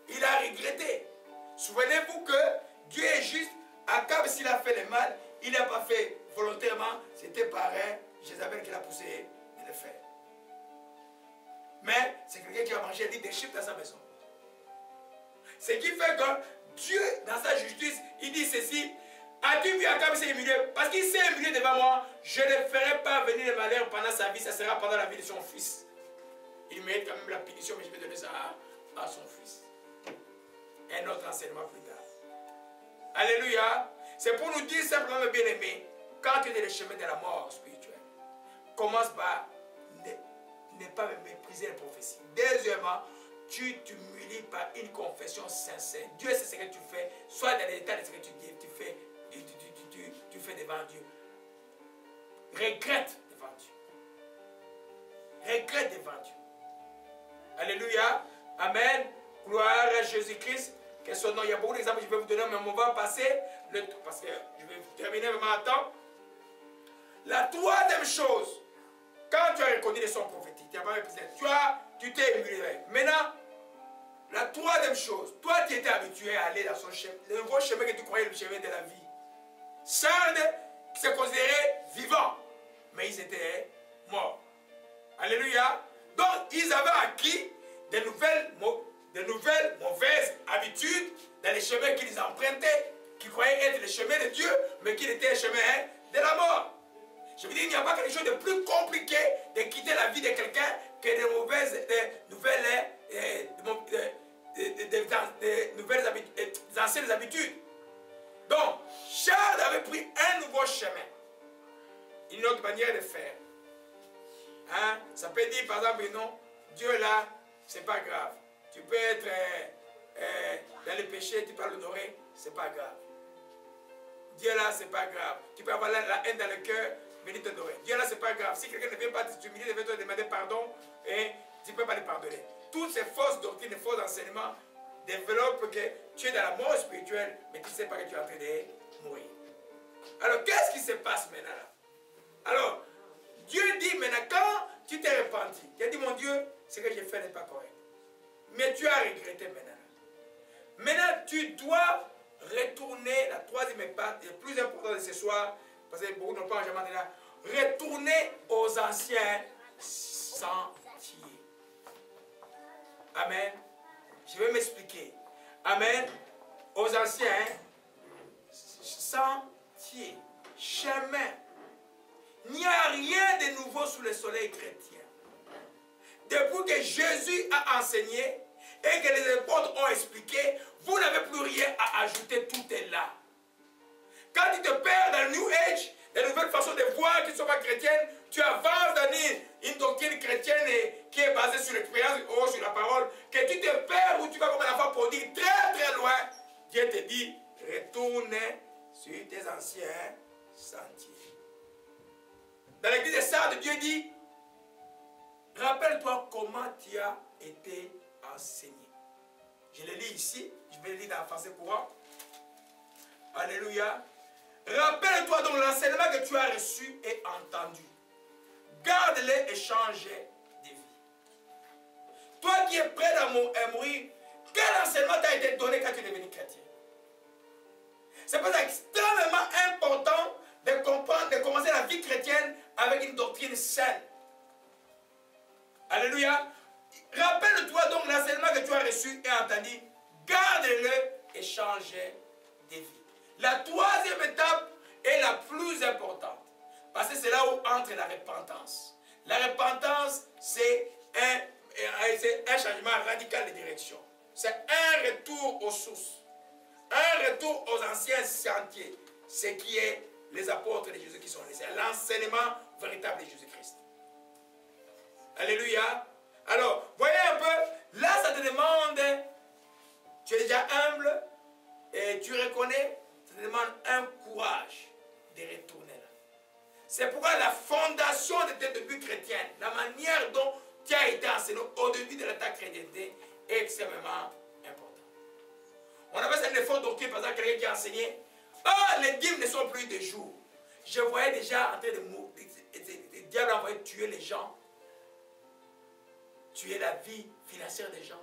Il a regretté. Souvenez-vous que Dieu est juste. Akab, s'il a fait le mal, il n'a pas fait volontairement. C'était par Jézabel qui l'a poussé de le faire. Mais c'est quelqu'un qui a mangé des chiffres dans sa maison. Ce qui fait que Dieu, dans sa justice, il dit ceci. As-tu vu Akab s'est humilié? Parce qu'il s'est humilié devant moi, je ne ferai pas venir le malheur pendant sa vie, ça sera pendant la vie de son fils. Il mérite quand même la punition, mais je vais donner ça à son fils. Un autre enseignement plus tard. Alléluia. C'est pour nous dire simplement, mes bien-aimés, quand tu es dans le chemin de la mort spirituelle, commence par ne pas mépriser les prophéties. Deuxièmement, tu t'humilies par une confession sincère. Dieu sait ce que tu fais, soit dans l'état de ce que tu dis, tu fais devant Dieu. Regrette devant Dieu. Regrette devant Dieu. Alléluia. Amen. Gloire à Jésus-Christ. Que son nom, il y a beaucoup d'exemples que je vais vous donner, mais on va passer le temps. Parce que je vais terminer vraiment à temps. La troisième chose, quand tu as reconnu les sons prophétiques, tu t'es humilié. Maintenant, la troisième chose, toi tu étais habitué à aller dans son chemin, le nouveau chemin que tu croyais le chemin de la vie. Sardes se considéraient vivants, mais ils étaient morts. Alléluia. Donc, ils avaient acquis de nouvelles mauvaises habitudes dans les chemins qu'ils empruntaient, qui croyaient être le chemin de Dieu, mais qui étaient le chemin de la mort. Je veux dire, il n'y a pas quelque chose de plus compliqué de quitter la vie de quelqu'un que des anciennes habitudes. Donc, Charles avait pris un nouveau chemin, une autre manière de faire. Hein? Ça peut dire, par exemple, non, Dieu là, c'est pas grave. Tu peux être dans le péché, tu peux l'honorer, c'est pas grave. Dieu là, c'est pas grave. Tu peux avoir la haine dans le cœur, venir t'honorer. Dieu là, c'est pas grave. Si quelqu'un ne vient pas t'humilier, il vient te demander pardon et tu ne peux pas le pardonner. Toutes ces fausses doctrines, fausses enseignements développent que tu es dans la mort spirituelle, mais tu ne sais pas que tu es en train de mourir. Alors, qu'est-ce qui se passe maintenant là? Alors, Dieu dit maintenant, quand tu t'es repenti, tu as dit, mon Dieu, ce que j'ai fait n'est pas correct. Mais tu as regretté maintenant. Maintenant, tu dois retourner, la troisième étape, le plus important de ce soir, parce que beaucoup n'ont pas jamais dit là, retourner aux anciens sentiers. Amen. Je vais m'expliquer. Amen. Aux anciens sentiers, chemins. Il n'y a rien de nouveau sous le soleil chrétien. Depuis que Jésus a enseigné et que les apôtres ont expliqué, vous n'avez plus rien à ajouter, tout est là. Quand tu te perds dans le New Age, des nouvelles façons de voir qui ne sont pas chrétiennes, tu avances dans une doctrine chrétienne qui est basée sur l'expérience ou sur la parole, que tu te perds ou tu vas comme un enfant prodigue très très loin. Dieu te dit, retourne sur tes anciens sentiers. Dans l'église de Sardes, Dieu dit, rappelle-toi comment tu as été enseigné. Je le lis ici, je vais le lire dans le français courant. Alléluia. Rappelle-toi donc l'enseignement que tu as reçu et entendu. Garde-le et change de vie. Toi qui es prêt à mourir, quel enseignement t'a été donné quand tu es devenu chrétien? C'est pour ça extrêmement important de comprendre, de commencer la vie chrétienne avec une doctrine saine. Alléluia. Rappelle-toi donc l'enseignement que tu as reçu et entendu. Garde-le et change de vie. La troisième étape est la plus importante. Parce que c'est là où entre la repentance. La repentance, c'est un changement radical de direction. C'est un retour aux sources. Un retour aux anciens sentiers, ce qui est les apôtres de Jésus qui sont laissés. L'enseignement véritable de Jésus-Christ. Alléluia. Alors, voyez un peu, là ça te demande, tu es déjà humble et tu reconnais, ça te demande un courage de retourner là. C'est pourquoi la fondation de tes débuts chrétiens, la manière dont tu as été enseigné au début de ta chrétienté est extrêmement important. On appelle ça un effort doctrine, par exemple, quelqu'un qui a enseigné, oh, les dîmes ne sont plus des jours. Je voyais déjà en train de mourir, le diable envoyait tuer les gens, tuer la vie financière des gens.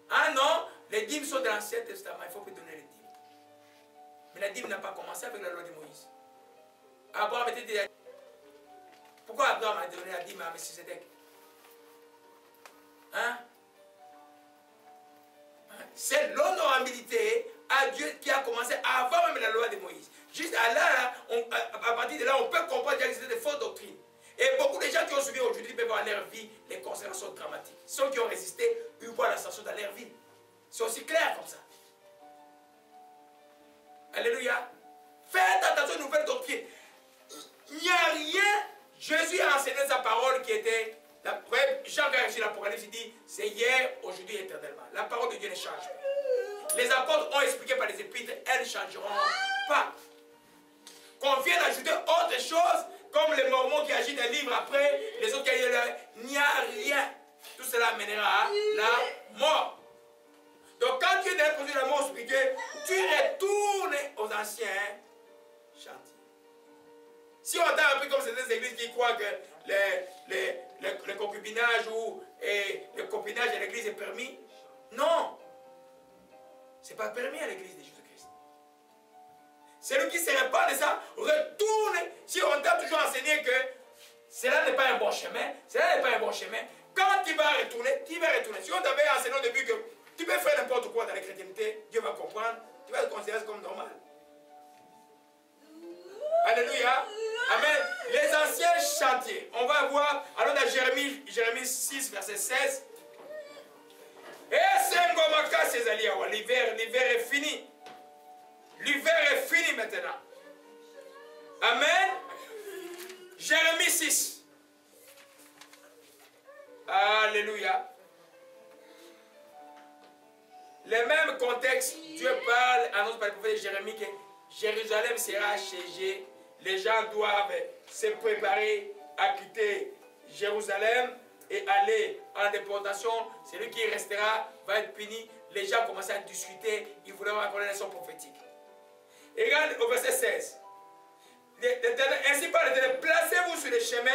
Ah non, les dîmes sont dans l'Ancien Testament, il ne faut plus donner les dîmes. Mais la dîme n'a pas commencé avec la loi de Moïse. Abraham était déjà... Pourquoi Abraham a donné la dîme à Melchisédek? Hein? C'est l'honorabilité à Dieu qui a commencé avant même la loi de Moïse. Juste là, à partir de là, on peut comprendre qu'il y a des fausses doctrines. Et beaucoup de gens qui ont suivi aujourd'hui peuvent voir dans leur vie les conséquences dramatiques. Ceux qui ont résisté, ils voient l'ascension dans leur vie. C'est aussi clair comme ça. Alléluia. Faites attention aux nouvelles doctrines. Il n'y a rien. Jésus a enseigné sa parole qui était... Jean qui a reçu l'Apocalypse, il dit, c'est hier, aujourd'hui, éternellement. La parole de Dieu ne change pas. Les apôtres ont expliqué par les épîtres, elles ne changeront pas. Qu'on vienne ajouter autre chose, comme les Mormons qui agitent un livre après, les autres qui agitent il n'y a rien. Tout cela mènera à la mort. Donc quand tu es dans le processus de la mort spirituelle, tu retournes aux anciens chantiers. Si on t'a appris comme certaines églises qui croient que le concubinage ou le copinage à l'église est permis, non. Ce n'est pas permis à l'église de Jésus-Christ. Celui qui se répand de ça, retourne. Si on t'a toujours enseigné que cela n'est pas un bon chemin, cela n'est pas un bon chemin, quand tu vas retourner, tu vas retourner. Si on t'avait enseigné au début que tu peux faire n'importe quoi dans la chrétienté, Dieu va comprendre, tu vas te considérer comme normal. Alléluia. Amen. Les anciens chantiers. On va voir, allons dans Jérémie 6, verset 16. Et c'est Ngomaka, c'est Aliawa. L'hiver est fini. L'hiver est fini maintenant. Amen. Jérémie 6. Alléluia. Le même contexte, Dieu parle, annonce par le prophète Jérémie que Jérusalem sera assiégée. Les gens doivent se préparer à quitter Jérusalem et aller en déportation. Celui qui restera va être puni. Les gens commencent à discuter. Ils voulaient raconter la leçon prophétique. Et regarde au verset 16. Ainsi par l'Éternel, placez-vous sur les chemins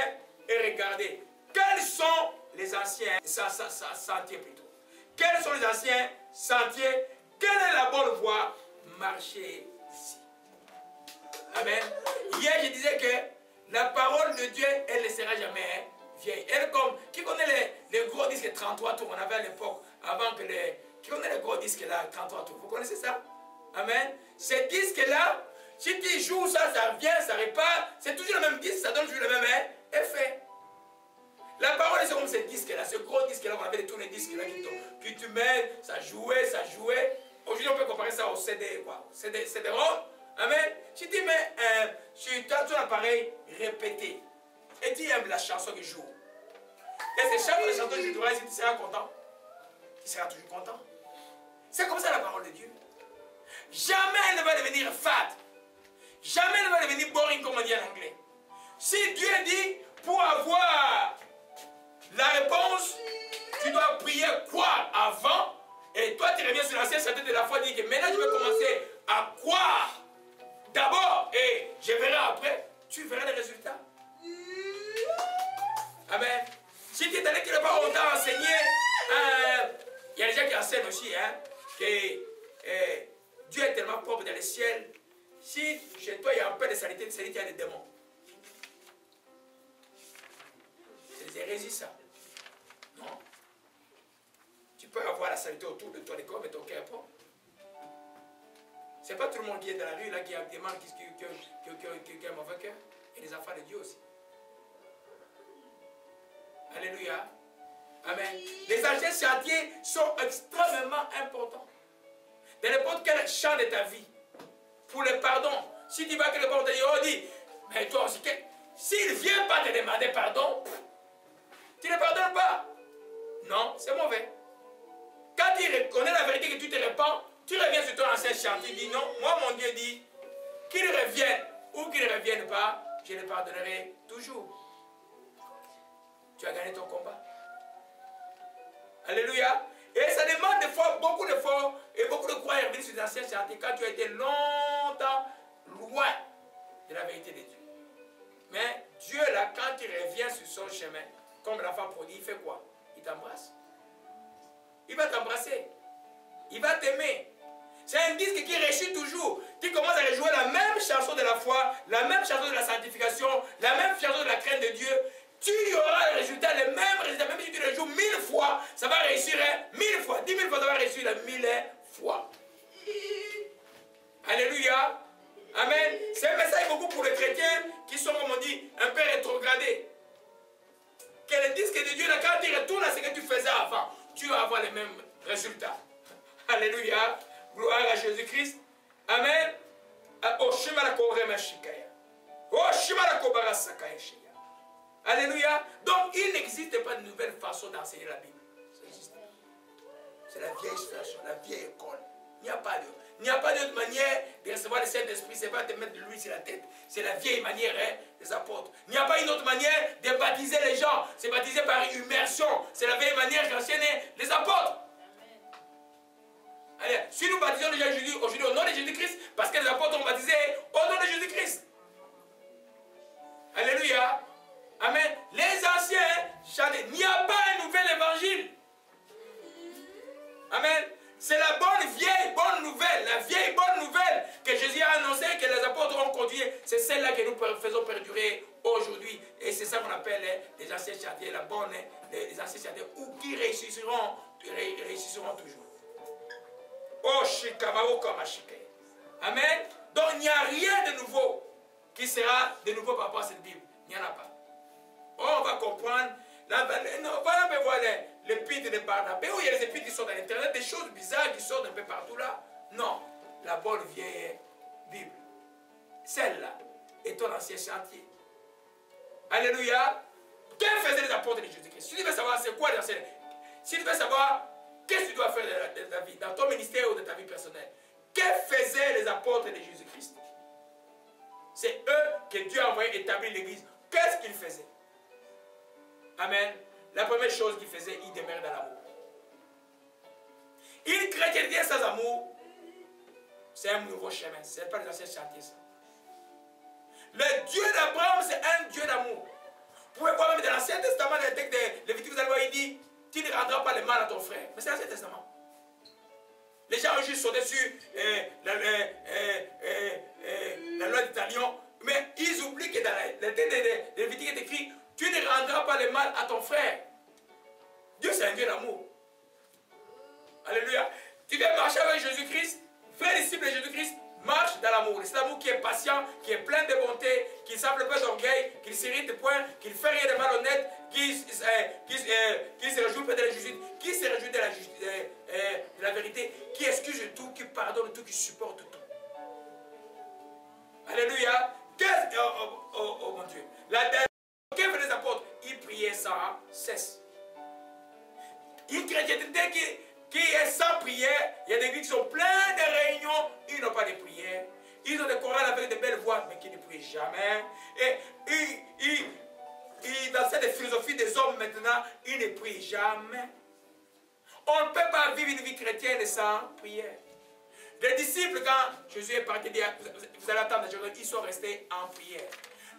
et regardez. Quels sont les anciens sentiers plutôt? Quels sont les anciens sentiers? Quelle est la bonne voie? Marchez ici. Amen. Hier, je disais que la parole de Dieu, elle ne sera jamais vieille. Elle comme, qui connaît les gros disques 33 tours? On avait à l'époque, avant que les... Qui connaît les gros disques là, 33 tours? Vous connaissez ça? Amen. Ces disques-là, si tu joues ça, ça revient, ça répare. C'est toujours le même disque, ça donne toujours le même effet. La parole, c'est comme ces disques-là, ce gros disque-là, on avait des tourne-disques-là qui tu mets, ça jouait, ça jouait. Aujourd'hui, on peut comparer ça au CD, quoi. CD-ROM. Amen. Si tu mets sur ton appareil répété et tu aimes la chanson qui joue, et c'est chaque chanson que tu joueras ici, tu seras content. Tu seras toujours content. C'est comme ça la parole de Dieu. Jamais elle ne va devenir fade. Jamais elle ne va devenir boring comme on dit en anglais. Si Dieu dit, pour avoir la réponse, tu dois prier quoi avant? Et toi tu reviens sur l'ancien chantier de la foi, dis que maintenant je vais commencer à croire. D'abord, et je verrai après, tu verras les résultats. Amen. Si tu es allé quelque part, on t'a enseigné, il y a des gens qui enseignent aussi, que Dieu est tellement propre dans le ciel. Si chez toi il y a un peu de saleté, c'est qu'il y a des démons. C'est des hérésies, ça. Non. Tu peux avoir la saleté autour de toi, les corps, mais ton cœur est propre. Ce n'est pas tout le monde qui est dans la rue là qui demande qui a un mauvais cœur. Et les enfants de Dieu aussi. Alléluia. Amen. Les anciens chantiers sont extrêmement importants. dans n'importe quel champ de ta vie, pour le pardon, si tu vas quelque part, on te dit, oh, dis, mais toi aussi, s'il ne vient pas te demander pardon, tu ne pardonnes pas. Non, c'est mauvais. Quand tu reconnais la vérité que tu te répands, tu reviens sur ton ancien chantier, tu dis non, moi mon Dieu dit, qu'il revienne ou qu'il ne revienne pas, je le pardonnerai toujours. Tu as gagné ton combat. Alléluia. Et ça demande des fois beaucoup d'efforts et beaucoup de croix à revenir sur les anciens chantiers quand tu as été longtemps loin de la vérité de Dieu. Mais Dieu là, quand il revient sur son chemin, comme la femme prodigue, il fait quoi? Il t'embrasse. Il va t'embrasser. Il va t'aimer. C'est un disque qui réussit toujours. Tu commences à rejouer la même chanson de la foi, la même chanson de la sanctification, la même chanson de la crainte de Dieu. Tu y auras le résultat, le même résultat. Même si tu le joues 1000 fois, ça va réussir 1000 fois. 10 000 fois, ça va réussir 1000 fois. Alléluia. Amen. C'est un message beaucoup pour les chrétiens qui sont, comme on dit, un peu rétrogradés. Que le disque de Dieu, quand tu retournes à ce que tu faisais avant, tu vas avoir les mêmes résultats. Alléluia. Gloire à Jésus-Christ. Amen. Alléluia. Donc, il n'existe pas de nouvelle façon d'enseigner la Bible. Ça n'existe pas. C'est la vieille situation, la vieille école. Il n'y a pas d'autre. Il n'y a pas d'autre manière de recevoir le Saint-Esprit. Ce n'est pas de mettre de l'huile sur la tête. C'est la vieille manière des apôtres. Il n'y a pas une autre manière de baptiser les gens. C'est baptiser par immersion. C'est la vieille manière qu'enseignaient les apôtres. Allez, si nous baptisons les gens aujourd'hui au nom de Jésus-Christ, parce que les apôtres ont baptisé au nom de Jésus-Christ. Alléluia. Amen. Les anciens chantaient. Il n'y a pas un nouvel évangile. Amen. C'est la vieille bonne nouvelle, la vieille bonne nouvelle que Jésus a annoncée, que les apôtres ont continué. C'est celle-là que nous faisons perdurer aujourd'hui. Et c'est ça qu'on appelle les anciens chantiers, les anciens chantiers, ou qui réussiront toujours. Oh, amen. Donc il n'y a rien de nouveau qui sera de nouveau par rapport à cette Bible. Il n'y en a pas. Oh, on va comprendre. Voilà, on peut voir l'épître de Barnabé, où il y a les épîtres qui sortent à l'internet, des choses bizarres qui sortent un peu partout là. Non, la bonne vieille Bible. Celle-là est ton ancien chantier. Alléluia. Que faisaient les apôtres de Jésus-Christ? Si tu veux savoir c'est quoi l'enseignement, si tu veux savoir qu'est-ce que tu dois faire de ta vie, dans ton ministère ou de ta vie personnelle, que faisaient les apôtres de Jésus-Christ? C'est eux que Dieu a envoyé établir l'église. Qu'est-ce qu'ils faisaient? Amen. La première chose qu'ils faisaient, ils demeuraient dans l'amour. Une chrétienté sans amour, c'est un nouveau chemin. Ce n'est pas les anciens chantiers, ça. Le Dieu d'Abraham, c'est un Dieu d'amour. Vous pouvez voir même dans l'Ancien Testament, dans le texte de Lévitique, vous allez voir, il dit, tu ne rendras pas le mal à ton frère. Mais c'est l'Ancien Testament. Les gens ont juste sauté sur la loi du talion, mais ils oublient que dans le texte de Lévitique, il est écrit, tu ne rendras pas le mal à ton frère. Dieu, c'est un Dieu d'amour. Alléluia. Tu veux marcher avec Jésus-Christ, frère disciple de Jésus-Christ, marche dans l'amour. C'est l'amour qui est patient, qui est plein de bonté, qui ne s'affle pas d'orgueil, qui ne s'irrite point, qui ne fait rien de malhonnête, qui se réjouit de la justice, qui se réjouit de la vérité, qui excuse tout, qui pardonne tout, qui supporte tout. Alléluia. Oh mon Dieu. Que faisaient les apôtres? Ils priaient sans cesse. Une chrétienté qui est sans prière, il y a des églises qui sont pleines de réunions, ils n'ont pas de prière. Ils ont des chorales avec de belles voix, mais qui ne prient jamais. Et dans cette philosophie des hommes maintenant, ils ne prient jamais. On ne peut pas vivre une vie chrétienne sans prière. Les disciples, quand Jésus est parti, vous allez attendre, ils sont restés en prière.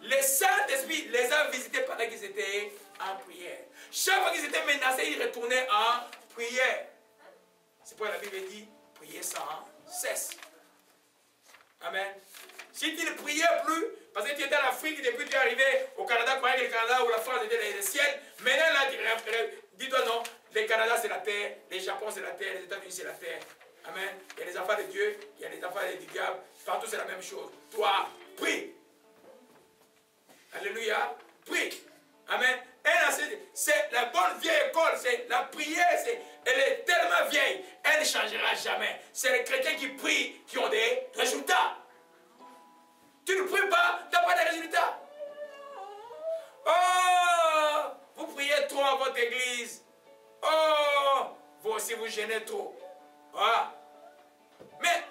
Le Saint-Esprit les a visités pendant qu'ils étaient en prière. Chaque fois qu'ils étaient menacés, ils retournaient en prière. C'est pourquoi la Bible dit, priez sans cesse. Amen. Si tu ne priais plus, parce que tu étais en Afrique, depuis que tu es arrivé au Canada, croyant que le Canada ou la France était le ciel, maintenant là, dis-toi non, le Canada c'est la terre, le Japon c'est la terre, les États-Unis c'est la terre. Amen. Il y a les enfants de Dieu, il y a les enfants du diable, partout c'est la même chose. Toi, prie. Alléluia. Prie. Amen. C'est la bonne vieille école, c'est la prière, elle est tellement vieille, elle ne changera jamais. C'est le chrétien oh, votre église, oh, vous aussi vous gênez trop. Ah. Mais,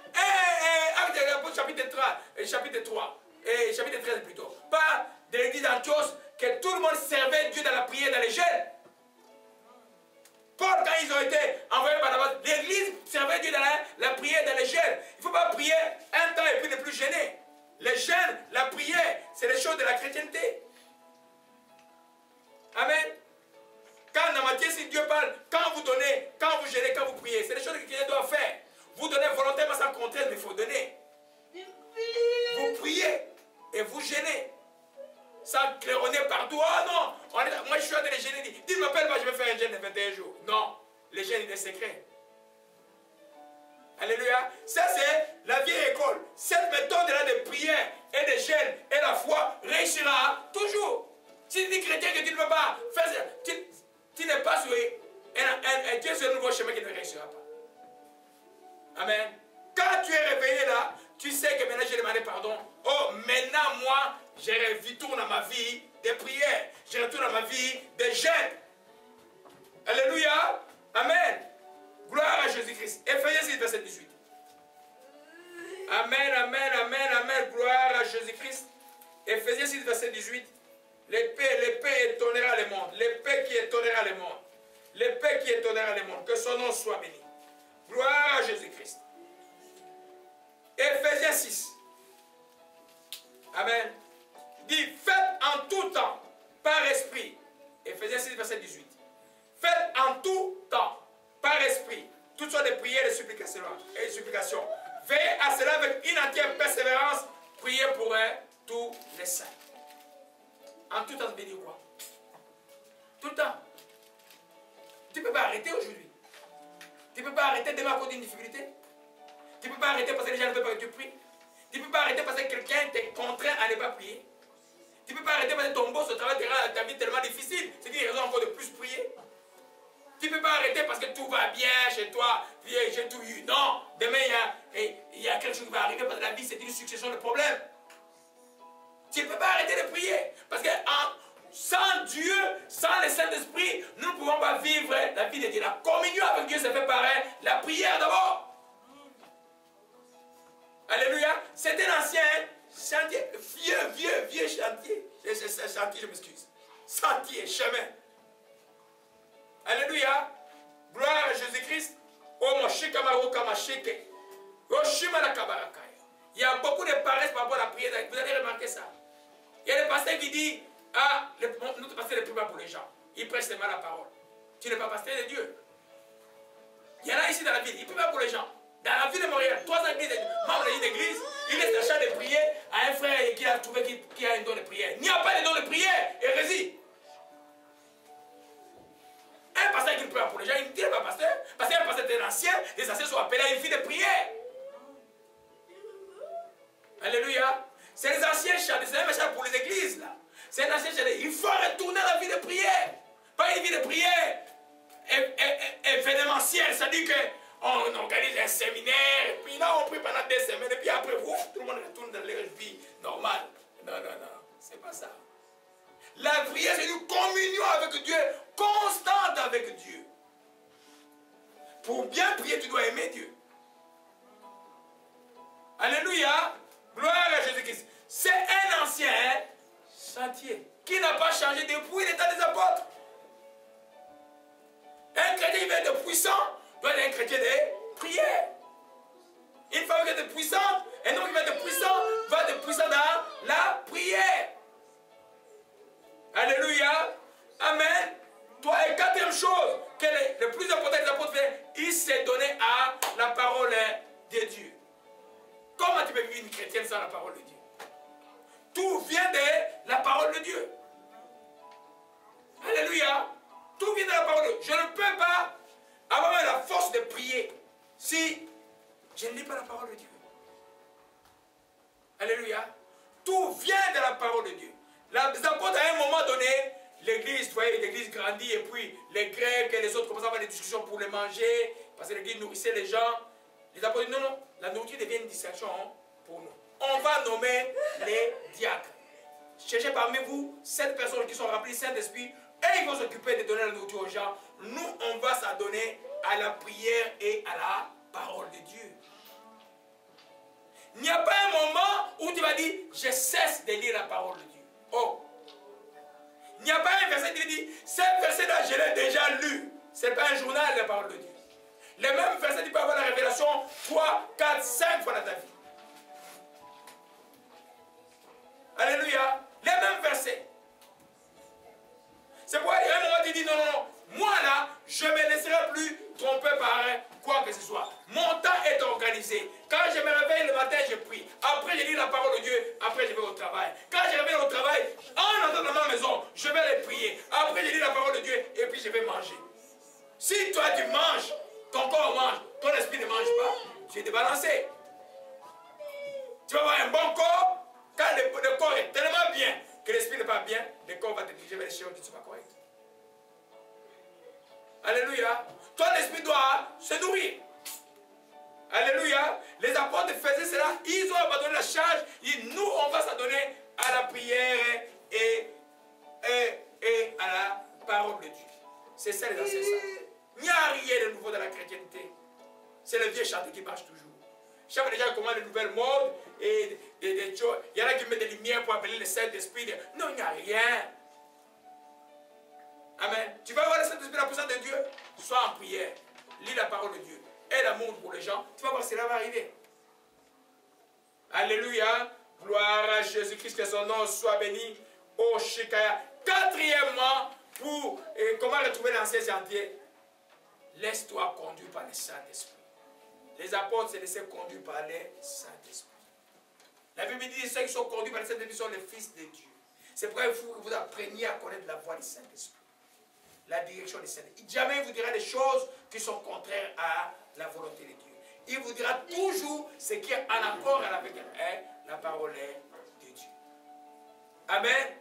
avec le chapitre 3, chapitre 13 plutôt, pas de l'église d'Antioche, que tout le monde servait Dieu dans la prière, dans les jeûnes. Paul, quand ils ont été envoyés par Barnabas, l'église servait Dieu dans la prière, dans les jeûnes. Il ne faut pas prier un temps et puis ne plus jeûner. Les jeûnes, la prière, c'est les choses de la chrétienté. Amen. Quand dans Matthieu, si Dieu parle, quand vous donnez, quand vous jeûnez, quand vous priez, c'est les choses que les chrétiens doivent faire. Vous donnez volontairement sans contrainte, mais il faut donner. Vous priez et vous gênez. Sans claironner partout. Oh non, moi je suis en train de gêner. Dis, ne m'appelle pas, je vais faire un jeûne de 21 jours. Non, les jeûnes, il est secret. Alléluia. Ça, c'est la vieille école. Cette méthode-là de prière et de jeûne et la foi réussira toujours. Si tu dis chrétien que tu ne peux pas faire ça, tu n'es pas sur Dieu, c'est un nouveau chemin qui ne réussira pas. Amen. Quand tu es réveillé là, tu sais que maintenant j'ai demandé pardon. Oh, maintenant moi, je retourne à ma vie de prière. Je retourne à ma vie de jeûne. Alléluia. Amen. Gloire à Jésus-Christ. Éphésiens 6, verset 18. Amen, amen, amen, amen. Gloire à Jésus-Christ. Éphésiens 6, verset 18. L'épée étonnera le monde. L'épée qui étonnera le monde. L'épée qui étonnera le monde. Que son nom soit béni. Gloire à Jésus-Christ. Éphésiens 6. Amen. Dit, faites en tout temps, par esprit. Éphésiens 6, verset 18. Faites en tout temps, par esprit, toutes sortes de prières et de supplications. Veillez à cela avec une entière persévérance. Priez pour tous les saints. En tout temps, ça veut dire quoi? Tout le temps. Tu ne peux pas arrêter aujourd'hui. Tu ne peux pas arrêter demain à cause d'une difficulté. Tu ne peux pas arrêter parce que les gens ne veulent pas que tu pries. Tu ne peux pas arrêter parce que quelqu'un t'est contraint à ne pas prier. Tu ne peux pas arrêter parce que ton boss au travail te rend ta vie tellement difficile. C'est une raison encore de plus prier. Tu ne peux pas arrêter parce que tout va bien chez toi. J'ai tout eu. Non. Demain, il y a quelque chose qui va arriver parce que la vie, c'est une succession de problèmes. Tu ne peux pas arrêter de prier. Parce que sans Dieu, sans le Saint-Esprit, nous ne pouvons pas vivre la vie de Dieu. La communion avec Dieu, ça fait pareil. La prière d'abord. Alléluia. C'est un ancien chantier. Vieux chantier. Chantier, je m'excuse. Sentier, chemin. Alléluia. Gloire à Jésus-Christ. Il y a beaucoup de paresse par rapport à la prière. Vous allez remarquer ça. Il y a des pasteurs qui disent, ah, notre pasteur ne prie pas pour les gens. Il prêche seulement la parole. Tu n'es pas pasteur de Dieu. Il y en a ici dans la ville, il ne prie pas pour les gens. Dans la ville de Montréal, 3 églises, membres d'une église, il laisse la chambre de prier à un frère qui a trouvé qui a un don de prière. Il n'y a pas de don de prière, hérésie. Un pasteur qui ne prie pas pour les gens, il ne dit pas pasteur, parce qu'un pasteur est un ancien, les anciens sont appelés à une vie de prière. Alléluia. C'est les anciens chants, c'est un message pour les églises là. C'est un ancien chant. Il faut retourner à la vie de prière. Pas une vie de prière événementielle, c'est-à-dire qu'on organise un séminaire, et puis là on prie pendant 2 semaines, et puis après, ouf, tout le monde retourne dans leur vie normale. Non, c'est pas ça. La prière, c'est une communion avec Dieu, constante avec Dieu. Pour bien prier, tu dois aimer Dieu. Alléluia. Gloire à Jésus-Christ. C'est un ancien chantier qui n'a pas changé depuis l'état des apôtres. Un chrétien qui veut être puissant doit être un chrétien de prière. Une femme qui veut être puissante, un homme qui veut être puissant va être puissant dans la prière. Alléluia. Amen. Toi, et 4e chose, que le plus important des apôtres fait, il s'est donné à la parole de Dieu. Comment tu peux vivre une chrétienne sans la parole de Dieu? Tout vient de la parole de Dieu. Alléluia. Tout vient de la parole de Dieu. Je ne peux pas avoir la force de prier si je ne lis pas la parole de Dieu. Alléluia. Tout vient de la parole de Dieu. Les apôtres, à un moment donné, l'église, vous voyez, l'église grandit et puis les Grecs et les autres commencent à avoir des discussions pour les manger parce que l'église nourrissait les gens. Les apôtres disent non, la nourriture devient une distraction pour nous. On va nommer les diacres. Cherchez parmi vous 7 personnes qui sont remplies du Saint-Esprit Et ils vont s'occuper de donner la nourriture aux gens. Nous, on va s'adonner à la prière et à la parole de Dieu. Il n'y a pas un moment où tu vas dire, je cesse de lire la parole de Dieu. Oh! Il n'y a pas un verset qui dit, ce verset-là, je l'ai déjà lu. Ce n'est pas un journal, la parole de Dieu. Les mêmes versets, tu peux avoir la révélation 3, 4, 5 fois dans ta vie. Alléluia. Les mêmes versets. C'est pourquoi il y a un moment où tu dis, non, non, non. Moi là, je ne me laisserai plus tromper par quoi que ce soit. Mon temps est organisé. Quand je me réveille le matin, je prie. Après, je lis la parole de Dieu. Après, je vais au travail. Quand je reviens au travail, en entrant dans ma maison, je vais les prier. Après, je lis la parole de Dieu et puis je vais manger. Si toi, tu manges, ton corps mange, ton esprit ne mange pas, tu es débalancé. Tu vas avoir un bon corps. Quand le corps est tellement bien que l'esprit n'est pas bien, le corps va te diriger vers les choses qui ne sont pas correctes. Alléluia. Ton esprit doit se nourrir. Alléluia. Les apôtres faisaient cela. Ils ont abandonné la charge. Et nous, on va s'adonner à la prière et à la parole de Dieu. C'est ça les anciens saints. Il n'y a rien de nouveau dans la chrétienté. C'est le vieux chantier qui marche toujours. Chaque déjà comment les nouvelles modes et des choses. Il y en a qui mettent des lumières pour appeler le Saint-Esprit. Non, il n'y a rien. Amen. Tu vas voir le Saint-Esprit, la puissance de Dieu. Sois en prière. Lis la parole de Dieu. Et l'amour pour les gens. Tu vas voir, cela va arriver. Alléluia. Gloire à Jésus-Christ, que son nom soit béni. Au Shikaya. Quatrièmement, comment retrouver l'ancien sentier? Laisse-toi conduire par le Saint-Esprit. Les apôtres se laissaient conduire par le Saint-Esprit. La Bible dit que ceux qui sont conduits par le Saint-Esprit sont les fils de Dieu. C'est pourquoi il faut que vous appreniez à connaître la voix du Saint-Esprit. La direction du Saint-Esprit. Jamais il vous dira des choses qui sont contraires à la volonté de Dieu. Il vous dira toujours ce qui est en accord avec la parole de Dieu. Amen.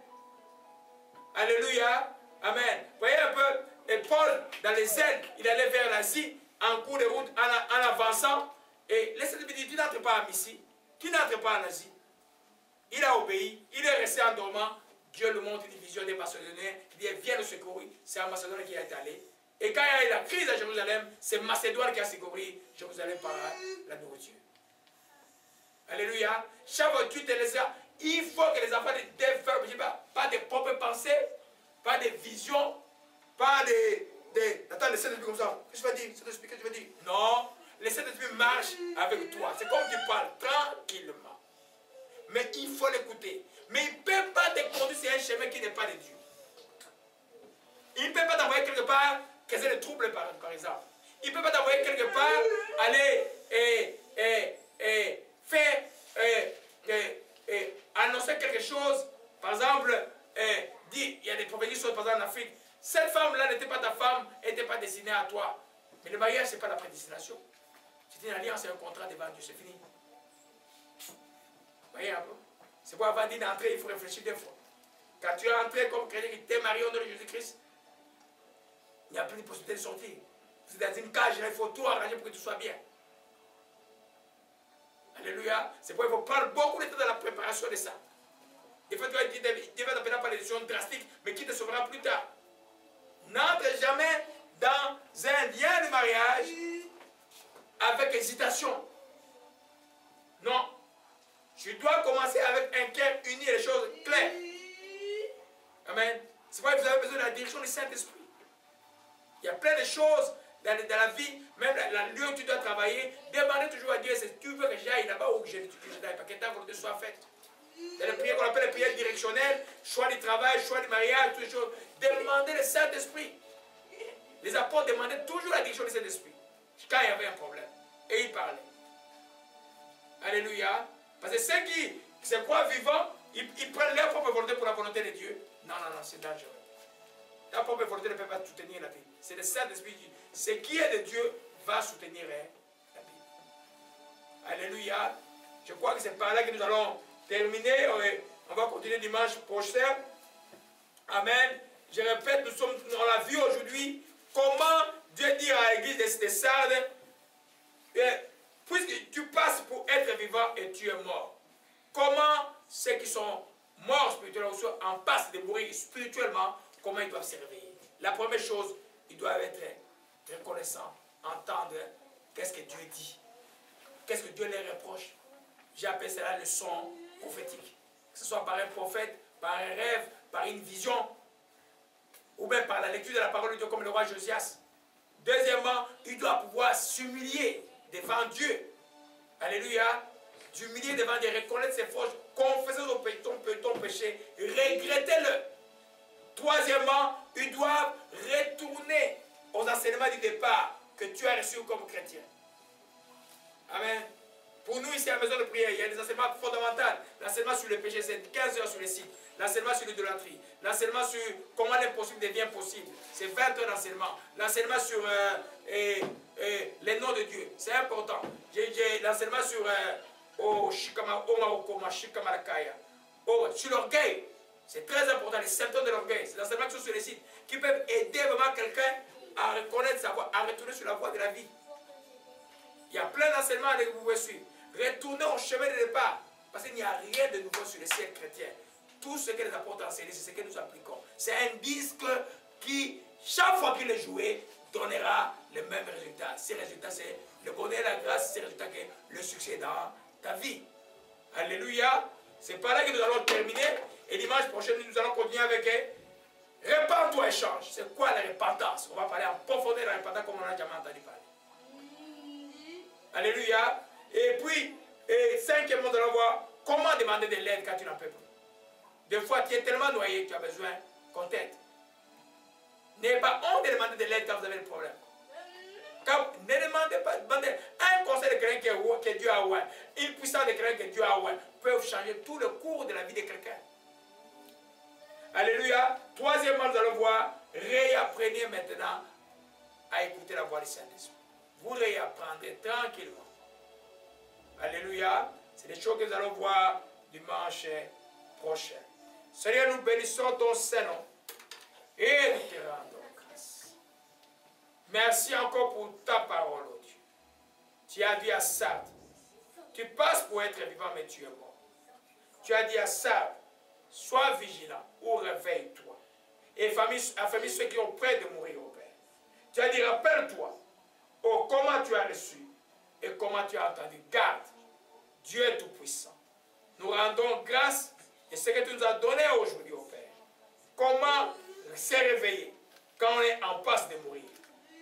Alléluia. Amen. Voyez un peu, et Paul, dans les ailes, il allait vers l'Asie, en cours de route, en avançant. Et le Seigneur dit, tu n'entres pas en Messie, tu n'entres pas en Asie. Il a obéi, il est resté en dormant. Dieu le montre une vision des Macédoniens. Il dit, viens le secourir. C'est un Macédonien qui est allé. Et quand il y a eu la crise à Jérusalem, c'est Macédoine qui a secouru Jérusalem par la nourriture. Alléluia. Chaque fois que tu te laisses, il faut que les enfants développent pas des propres pensées, pas des visions, pas attends, le Saint-Esprit comme ça. Qu'est-ce que tu vas dire? Saint-Esprit, qu'est-ce que tu vas dire? Non. Le Saint-Esprit marche avec toi. C'est comme tu parles tranquillement. Mais il faut l'écouter. Mais il ne peut pas te conduire sur un chemin qui n'est pas de Dieu. Il ne peut pas t'envoyer quelque part causer des troubles, par exemple. Il ne peut pas t'envoyer quelque part aller faire annoncer quelque chose. Par exemple, dire, il y a des prophéties par exemple en Afrique. Cette femme-là n'était pas ta femme, elle n'était pas destinée à toi. Mais le mariage, ce n'est pas la prédestination. C'est une alliance et un contrat devant Dieu, c'est fini. Voyez un peu. C'est pour avant d'entrer, il faut réfléchir deux fois. Quand tu es entré comme chrétien qui t'est marié au nom de Jésus-Christ, il n'y a plus de possibilité de sortir. C'est dans une cage, il faut tout arranger pour que tu sois bien. Alléluia. C'est pourquoi il faut prendre beaucoup de temps dans la préparation de ça. Il faut que Dieu va t'appeler par des décisions drastiques, mais qui te sauvera plus tard. N'entre jamais dans un lien de mariage avec hésitation. Non. Tu dois commencer avec un cœur uni et les choses claires. Amen. C'est pourquoi vous avez besoin de la direction du Saint-Esprit. Il y a plein de choses dans la vie, même la lieu où tu dois travailler. Demandez toujours à Dieu si tu veux que j'aille là-bas ou que je n'aille pas, que ta volonté soit faite. Dans les prières qu'on appelle les prières directionnelles, choix du travail, choix du mariage, toutes les choses. Demandez le Saint-Esprit. Les apôtres demandaient toujours la direction du Saint-Esprit. Quand il y avait un problème. Et ils parlaient. Alléluia. Parce que ceux qui se croient vivants, ils prennent leur propre volonté pour la volonté de Dieu. Non, non, non, c'est dangereux. La propre volonté ne peut pas soutenir la vie. C'est le Saint-Esprit. Ce qui est de Dieu va soutenir la Bible. Alléluia. Je crois que c'est par là que nous allons terminer. On va continuer dimanche prochain. Amen. Je répète, on l'a vu aujourd'hui, comment Dieu dit à l'église de Sardes, puisque tu passes pour être vivant et tu es mort. Comment ceux qui sont morts spirituellement en passent de mourir spirituellement comment ils doivent se réveiller. La première chose, ils doivent être reconnaissants, entendre qu'est-ce que Dieu dit, qu'est-ce que Dieu leur reproche. J'appelle cela le son prophétique. Que ce soit par un prophète, par un rêve, par une vision, ou même par la lecture de la parole de Dieu comme le roi Josias. Deuxièmement, il doit pouvoir s'humilier devant Dieu. Alléluia. S'humilier devant Dieu, reconnaître ses fautes, confesser ton péché, regretter-le. Troisièmement, ils doivent retourner aux enseignements du départ que tu as reçus comme chrétien. Amen. Pour nous, ici à la maison de prière, il y a des enseignements fondamentaux. L'enseignement sur le péché, c'est 15 heures sur le site. L'enseignement sur l'idolâtrie. L'enseignement sur comment l'impossible devient possible. C'est 20 heures d'enseignement. L'enseignement sur les noms de Dieu. C'est important. J'ai l'enseignement sur sur l'orgueil. C'est très important. Les symptômes de l'orgueil. C'est l'enseignement qui sont sur les sites. Qui peuvent aider vraiment quelqu'un à reconnaître sa voie, à retourner sur la voie de la vie. Il y a plein d'enseignements que vous pouvez suivre. Retournez au chemin de départ. Parce qu'il n'y a rien de nouveau sur le ciel chrétien. Tout ce que les apôtres enseignent, c'est ce que nous appliquons. C'est un disque qui, chaque fois qu'il est joué, donnera le même résultat. Ces résultats, c'est le bonheur, la grâce, ces résultats, c'est le succès dans ta vie. Alléluia. C'est par là que nous allons terminer. Et dimanche prochain, nous allons continuer avec Répands-toi et change. C'est quoi la repentance? On va parler en profondeur de la repentance comme on a jamais entendu parler. Alléluia. Et puis, cinquièmement, nous allons voir comment demander de l'aide quand tu n'en peux plus. Des fois, tu es tellement noyé que tu as besoin qu'on t'aide. N'ayez pas honte de demander de l'aide quand vous avez des problèmes. Ne demandez pas. Demandez un conseil de quelqu'un que Dieu a ouvert, une puissance de quelqu'un que Dieu a ouvert, peuvent changer tout le cours de la vie de quelqu'un. Alléluia. Troisièmement, nous allons voir, réapprenez maintenant à écouter la voix du Saint-Esprit. Vous réapprendrez tranquillement. Alléluia. C'est des choses que nous allons voir dimanche prochain. Seigneur, nous bénissons ton Saint-Nom et nous te rendons grâce. Merci encore pour ta parole, oh Dieu. Tu as dit à Sardes, tu passes pour être vivant, mais tu es mort. Tu as dit à Sardes, sois vigilant ou réveille-toi. Et affermis ceux qui ont près de mourir au Père. Tu as dit, rappelle-toi, oh, comment tu as reçu et comment tu as entendu. Garde, Dieu est tout-puissant. Nous rendons grâce de ce que tu nous as donné aujourd'hui au Père. Comment se réveiller quand on est en passe de mourir.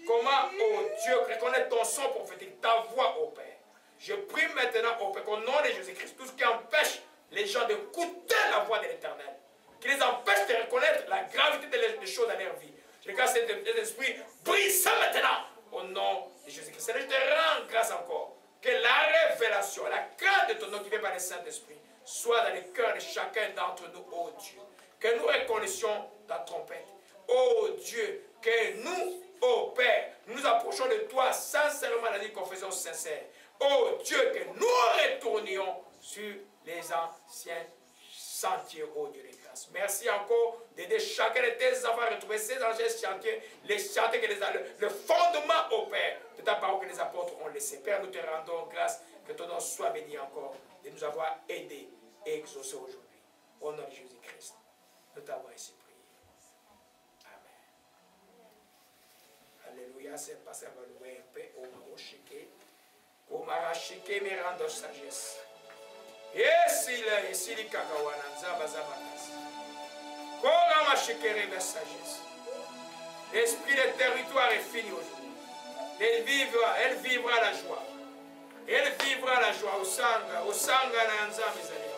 Comment, oh Dieu, reconnaître ton son prophétique, ta voix au Père. Je prie maintenant au Père, qu'au nom de Jésus-Christ, tout ce qui empêche les gens d'écouter la voix de l'Éternel, qui les empêche de reconnaître la gravité des choses dans leur vie. Je regarde cet esprit, brise ça maintenant, au nom de Jésus-Christ. Seigneur, je te rends grâce encore, que la révélation, la crainte de ton nom qui vient par le Saint-Esprit, soit dans le cœur de chacun d'entre nous, oh Dieu. Que nous reconnaissions ta trompette. Oh Dieu, que nous, oh Père, nous approchons de toi sincèrement dans une confession sincère. Oh Dieu, que nous retournions sur les anciens sentiers, oh Dieu de grâce. Merci encore d'aider chacun de tes enfants à retrouver ces anciens sentiers, les sentiers que le fondement, oh Père, de ta parole que les apôtres ont laissé. Père, nous te rendons grâce, que ton nom soit béni encore, de nous avoir aidés et exaucés aujourd'hui. Au nom de Jésus-Christ, nous t'avons ainsi prié. Amen. Alléluia, c'est passé à louer un peu, au marochiqué, au marachiqué, mais rendre sagesse. Et si les kakawana, zabazabakas. Kora machikere de sagesse. L'esprit de territoire est fini aujourd'hui. Elle vivra la joie. Elle vivra la joie au sanga na nzambe zali.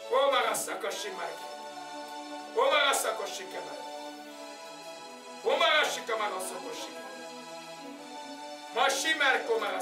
Koma sakoshimaki. Koma sakoshikema. Koma shikamara sakoshika. Mashimar koma